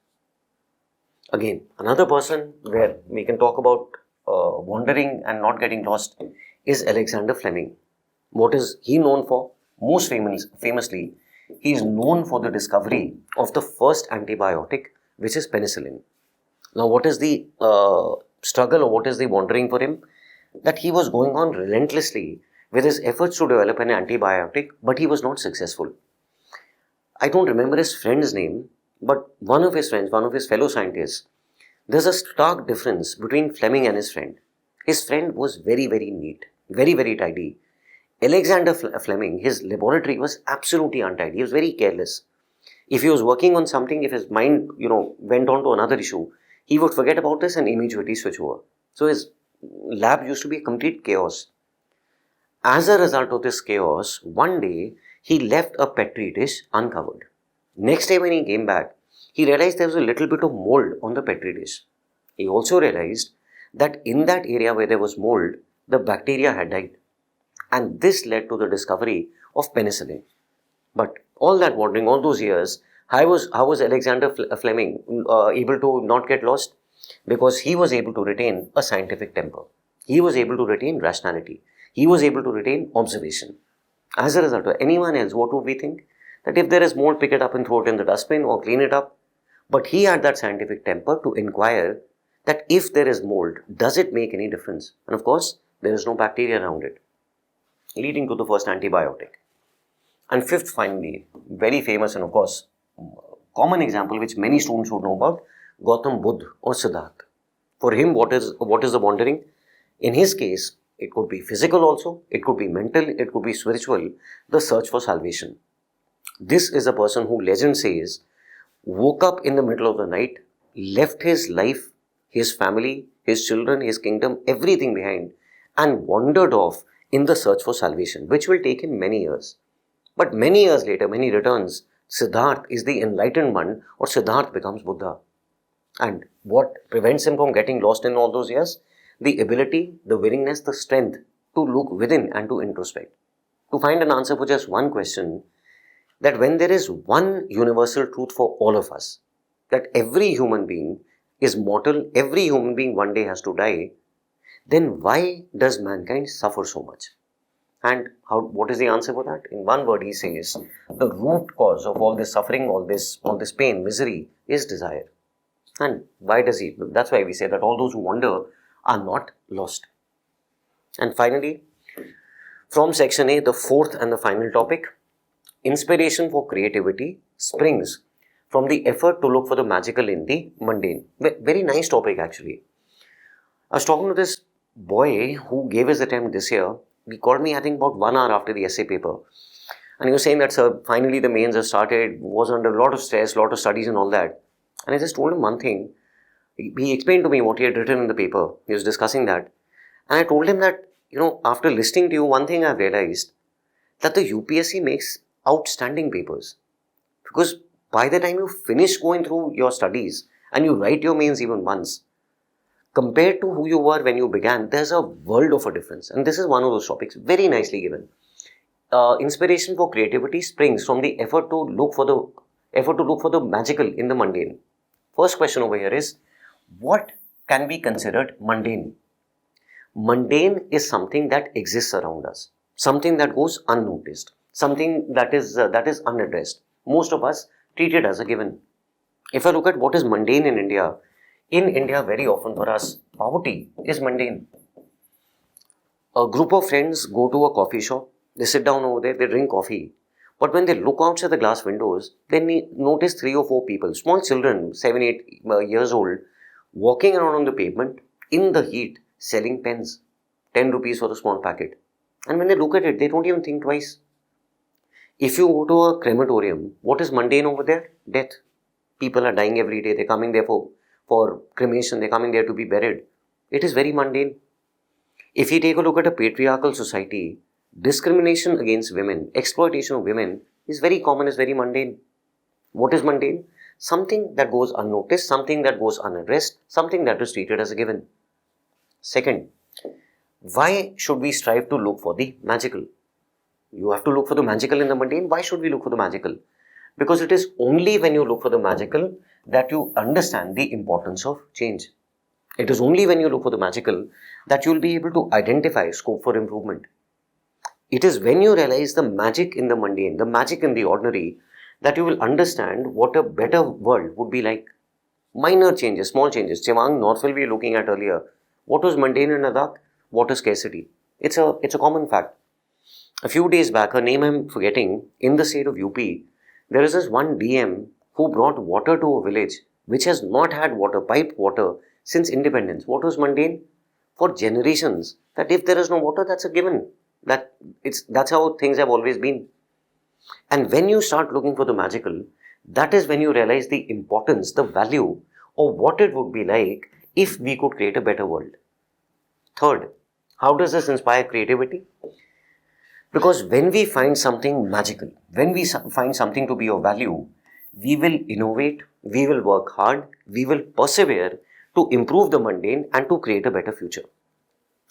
Again, another person where we can talk about wandering and not getting lost is Alexander Fleming. What is he known for? Most famously, he is known for the discovery of the first antibiotic, which is penicillin. Now, what is the struggle or what is the wandering for him? That he was going on relentlessly with his efforts to develop an antibiotic, but he was not successful. I don't remember his friend's name, but one of his friends, one of his fellow scientists, there's a stark difference between Fleming and his friend. His friend was very, very neat, very, very tidy. Alexander Fleming, his laboratory was absolutely untidy. He was very careless. If he was working on something, if his mind, went on to another issue, he would forget about this and immediately switch over. So his lab used to be a complete chaos. As a result of this chaos, one day he left a petri dish uncovered. Next day when he came back, he realized there was a little bit of mold on the petri dish. He also realized that in that area where there was mold, the bacteria had died. And this led to the discovery of penicillin. But all that wandering, all those years, how was Alexander Fleming able to not get lost? Because he was able to retain a scientific temper. He was able to retain rationality. He was able to retain observation. As a result, anyone else, what would we think? That if there is mold, pick it up and throw it in the dustbin or clean it up. But he had that scientific temper to inquire that if there is mold, does it make any difference? And of course, there is no bacteria around it, leading to the first antibiotic. And fifth, finally, very famous and of course, common example which many students would know about, Gautam Buddha or Siddhartha. For him, what is the wandering? In his case, it could be physical also, it could be mental, it could be spiritual, the search for salvation. This is a person who legend says woke up in the middle of the night, left his life, his family, his children, his kingdom, everything behind, and wandered off in the search for salvation, which will take him many years. But many years later, when he returns, Siddhartha is the enlightened one, or Siddhartha becomes Buddha. And what prevents him from getting lost in all those years? The ability, the willingness, the strength to look within and to introspect. To find an answer for just one question, that when there is one universal truth for all of us, that every human being is mortal, every human being one day has to die, then why does mankind suffer so much? And what is the answer for that? In one word, he says, the root cause of all this suffering, all this pain, misery is desire. And why does he? That's why we say that all those who wander are not lost. And finally, from section A, the fourth and the final topic, inspiration for creativity springs from the effort to look for the magical in the mundane. Very nice topic actually. I was talking to this boy who gave his attempt this year. He called me, I think, about 1 hour after the essay paper. And he was saying that, sir, finally the mains have started, was under a lot of stress, lot of studies and all that. And I just told him one thing. He explained to me what he had written in the paper. He was discussing that. And I told him that, after listening to you, one thing I've realized, that the UPSC makes outstanding papers. Because by the time you finish going through your studies and you write your mains even once, compared to who you were when you began, there's a world of a difference. And this is one of those topics, very nicely given. Inspiration for creativity springs from the effort to look for the magical in the mundane. First question over here is, what can be considered mundane? Mundane is something that exists around us, something that goes unnoticed, something that is unaddressed. Most of us treat it as a given. If I look at what is mundane in India very often for us, poverty is mundane. A group of friends go to a coffee shop, they sit down over there, they drink coffee. But when they look outside the glass windows, they notice 3 or 4 people, small children, 7, 8 years old, walking around on the pavement in the heat, selling pens, 10 rupees for a small packet. And when they look at it, they don't even think twice. If you go to a crematorium, what is mundane over there? Death. People are dying every day. They're coming there for cremation. They're coming there to be buried. It is very mundane. If you take a look at a patriarchal society, discrimination against women, exploitation of women is very common, is very mundane. What is mundane? Something that goes unnoticed, something that goes unaddressed, something that is treated as a given. Second, why should we strive to look for the magical? You have to look for the magical in the mundane. Why should we look for the magical? Because it is only when you look for the magical that you understand the importance of change. It is only when you look for the magical that you will be able to identify scope for improvement. It is when you realize the magic in the mundane, the magic in the ordinary, that you will understand what a better world would be like. Minor changes, small changes. Chemang, Northville we were looking at earlier. What was mundane in Ladakh? Water scarcity. It's a common fact. A few days back, her name I'm forgetting, in the state of UP, there is this one DM who brought water to a village which has not had water, piped water, since independence. What was mundane? For generations, that if there is no water, that's a given. That's how things have always been. And when you start looking for the magical, that is when you realize the importance, the value of what it would be like if we could create a better world. Third, how does this inspire creativity? Because when we find something magical, when we find something to be of value, we will innovate, we will work hard, we will persevere to improve the mundane and to create a better future.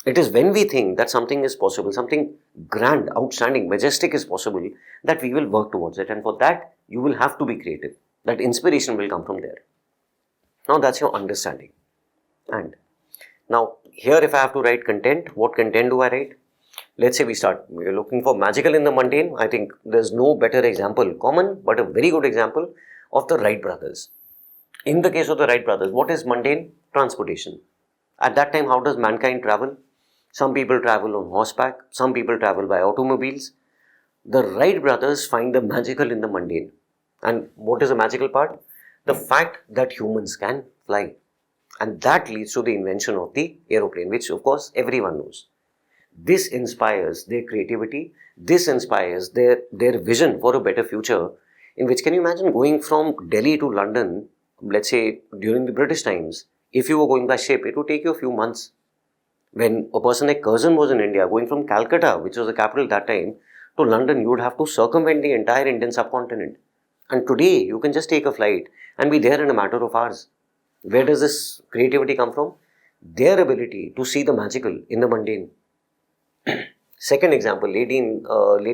It is when we think that something is possible, something grand, outstanding, majestic is possible, that we will work towards it. And for that, you will have to be creative. That inspiration will come from there. Now, that's your understanding. And now, here if I have to write content, what content do I write? Let's say we start. We're looking for magical in the mundane. I think there's no better example, common, but a very good example of the Wright brothers. In the case of the Wright brothers, what is mundane? Transportation. At that time, how does mankind travel? Some people travel on horseback, some people travel by automobiles. The Wright brothers find the magical in the mundane. And what is the magical part? The fact that humans can fly. And that leads to the invention of the aeroplane, which of course everyone knows. This inspires their creativity, this inspires their vision for a better future, in which, can you imagine going from Delhi to London, let's say during the British times, if you were going by ship, it would take you a few months. When a person like Curzon was in India, going from Calcutta, which was the capital at that time, to London, you would have to circumvent the entire Indian subcontinent. And today, you can just take a flight and be there in a matter of hours. Where does this creativity come from? Their ability to see the magical in the mundane. Second example, lady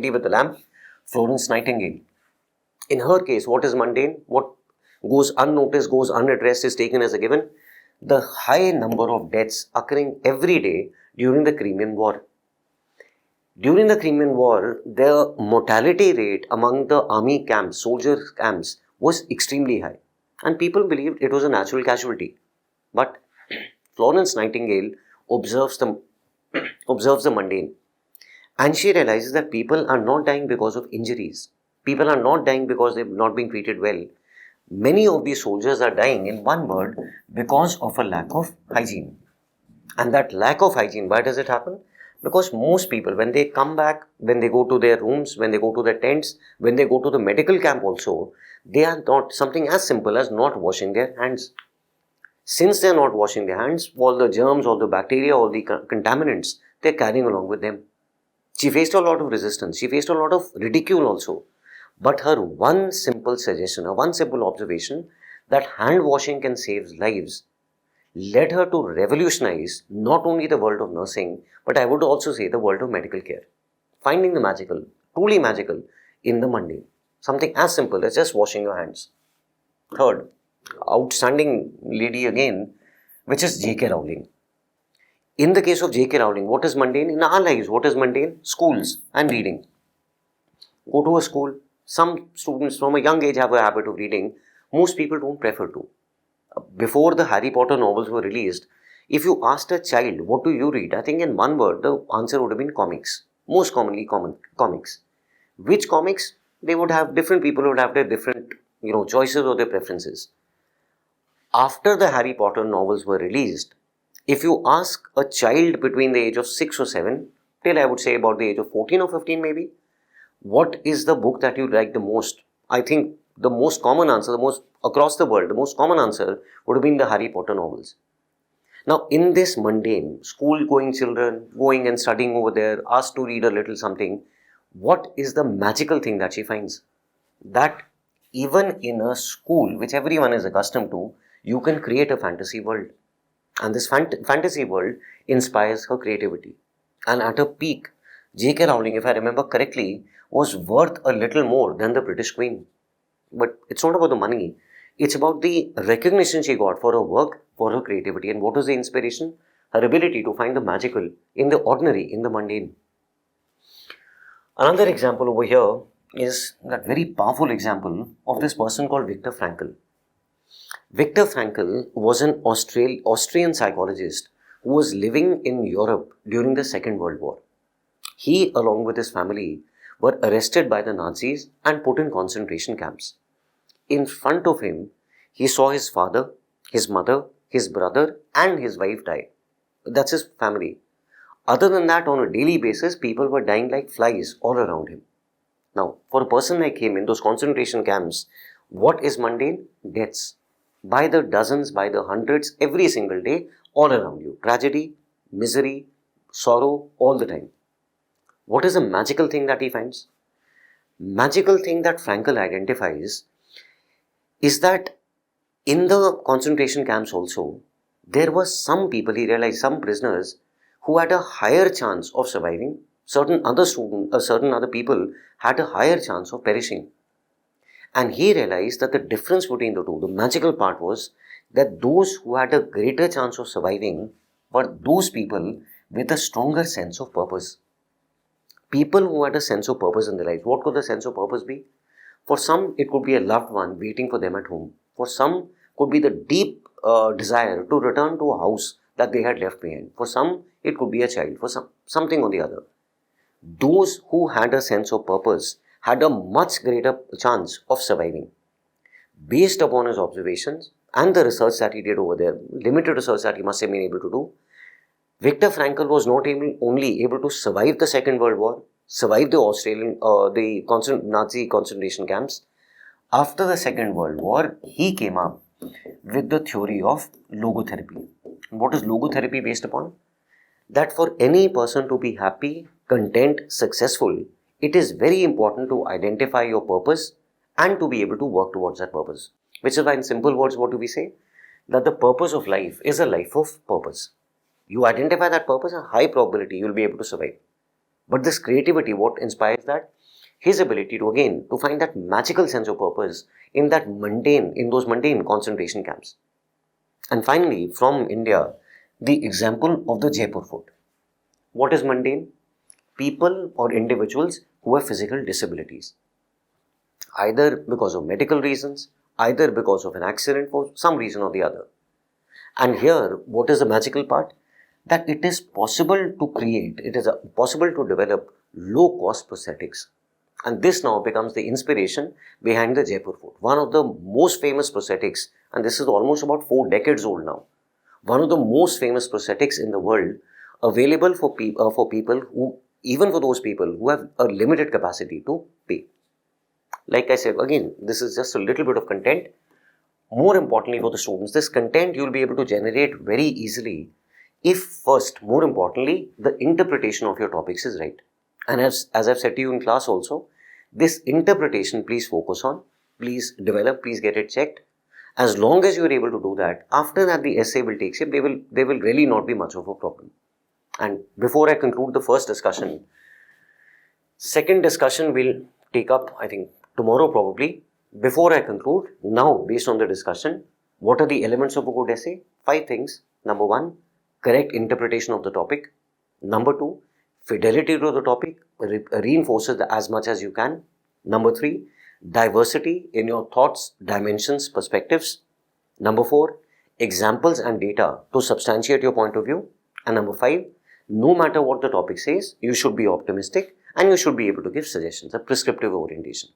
with the lamp, Florence Nightingale. In her case, what is mundane? What goes unnoticed, goes unaddressed is taken as a given. The high number of deaths occurring every day during the Crimean War. During the Crimean War, the mortality rate among the army camps, soldier camps, was extremely high. And people believed it was a natural casualty. But Florence Nightingale observes the mundane. And she realizes that people are not dying because of injuries. People are not dying because they've not been treated well. Many of these soldiers are dying, in one word, because of a lack of hygiene. And that lack of hygiene, why does it happen? Because most people, when they come back, when they go to their rooms, when they go to their tents, when they go to the medical camp also, they are not something as simple as not washing their hands. Since they are not washing their hands, all the germs, all the bacteria, all the contaminants, they are carrying along with them. She faced a lot of resistance. She faced a lot of ridicule also. But her one simple suggestion, her one simple observation that hand washing can save lives led her to revolutionize not only the world of nursing, but I would also say the world of medical care. Finding the magical, truly magical, in the mundane. Something as simple as just washing your hands. Third, outstanding lady again, which is J.K. Rowling. In the case of J.K. Rowling, what is mundane? In our lives, what is mundane? Schools and reading. Go to a school. Some students from a young age have a habit of reading. Most people don't prefer to. Before the Harry Potter novels were released, if you asked a child, what do you read? I think in one word, the answer would have been comics. Most commonly comics. Which comics? Different people would have their different, choices or their preferences. After the Harry Potter novels were released, if you ask a child between the age of 6 or 7, till I would say about the age of 14 or 15 maybe, what is the book that you like the most? I think the most common answer, across the world, the most common answer would have been the Harry Potter novels. Now, in this mundane, school-going children, going and studying over there, asked to read a little something, what is the magical thing that she finds? That even in a school, which everyone is accustomed to, you can create a fantasy world. And this fantasy world inspires her creativity. And at her peak, J.K. Rowling, if I remember correctly, was worth a little more than the British Queen. But it's not about the money. It's about the recognition she got for her work, for her creativity. And what was the inspiration? Her ability to find the magical in the ordinary, in the mundane. Another example over here is that very powerful example of this person called Viktor Frankl. Viktor Frankl was an Austrian psychologist who was living in Europe during the Second World War. He, along with his family, were arrested by the Nazis and put in concentration camps. In front of him, he saw his father, his mother, his brother, and his wife die. That's his family. Other than that, on a daily basis, people were dying like flies all around him. Now, for a person like him in those concentration camps, what is mundane? Deaths. By the dozens, by the hundreds, every single day, all around you. Tragedy, misery, sorrow, all the time. What is the magical thing that he finds? Magical thing that Frankl identifies is that in the concentration camps also, there were some people, he realized, some prisoners who had a higher chance of surviving. Certain other people had a higher chance of perishing. And he realized that the difference between the two, the magical part was that those who had a greater chance of surviving were those people with a stronger sense of purpose. People who had a sense of purpose in their life. What could the sense of purpose be? For some, it could be a loved one waiting for them at home. For some, could be the deep desire to return to a house that they had left behind. For some, it could be a child. For some, something or the other. Those who had a sense of purpose had a much greater chance of surviving. Based upon his observations and the research that he did over there, limited research that he must have been able to do, Viktor Frankl was not only able to survive the Second World War, survive the Nazi concentration camps. After the Second World War, he came up with the theory of logotherapy. What is logotherapy based upon? That for any person to be happy, content, successful, it is very important to identify your purpose and to be able to work towards that purpose. Which is why in simple words, what do we say? That the purpose of life is a life of purpose. You identify that purpose, a high probability you will be able to survive. But this creativity, what inspires that? His ability to again, to find that magical sense of purpose in those mundane concentration camps. And finally, from India, the example of the Jaipur Fort. What is mundane? People or individuals who have physical disabilities. Either because of medical reasons, either because of an accident, for some reason or the other. And here, what is the magical part? That it is possible to possible to develop low-cost prosthetics. And this now becomes the inspiration behind the Jaipur Fort. One of the most famous prosthetics, and this is almost about 4 decades old now. One of the most famous prosthetics in the world, available for people who, even for those people who have a limited capacity to pay. Like I said, again, this is just a little bit of content. More importantly for the students, this content you will be able to generate very easily if first, more importantly, the interpretation of your topics is right. And as I've said to you in class also, this interpretation please focus on, please develop, please get it checked. As long as you are able to do that, after that the essay will take shape, there will really not be much of a problem. And before I conclude the first discussion, second discussion will take up, I think, tomorrow probably. Before I conclude, now based on the discussion, what are the elements of a good essay? 5 things. Number 1, correct interpretation of the topic. Number 2, fidelity to the topic, reinforces as much as you can. Number 3, diversity in your thoughts, dimensions, perspectives. Number 4, examples and data to substantiate your point of view. And number 5, no matter what the topic says, you should be optimistic and you should be able to give suggestions, a prescriptive orientation.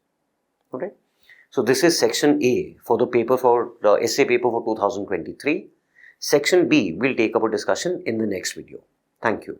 Okay. So this is section A for the essay paper for 2023. Section B will take up a discussion in the next video. Thank you.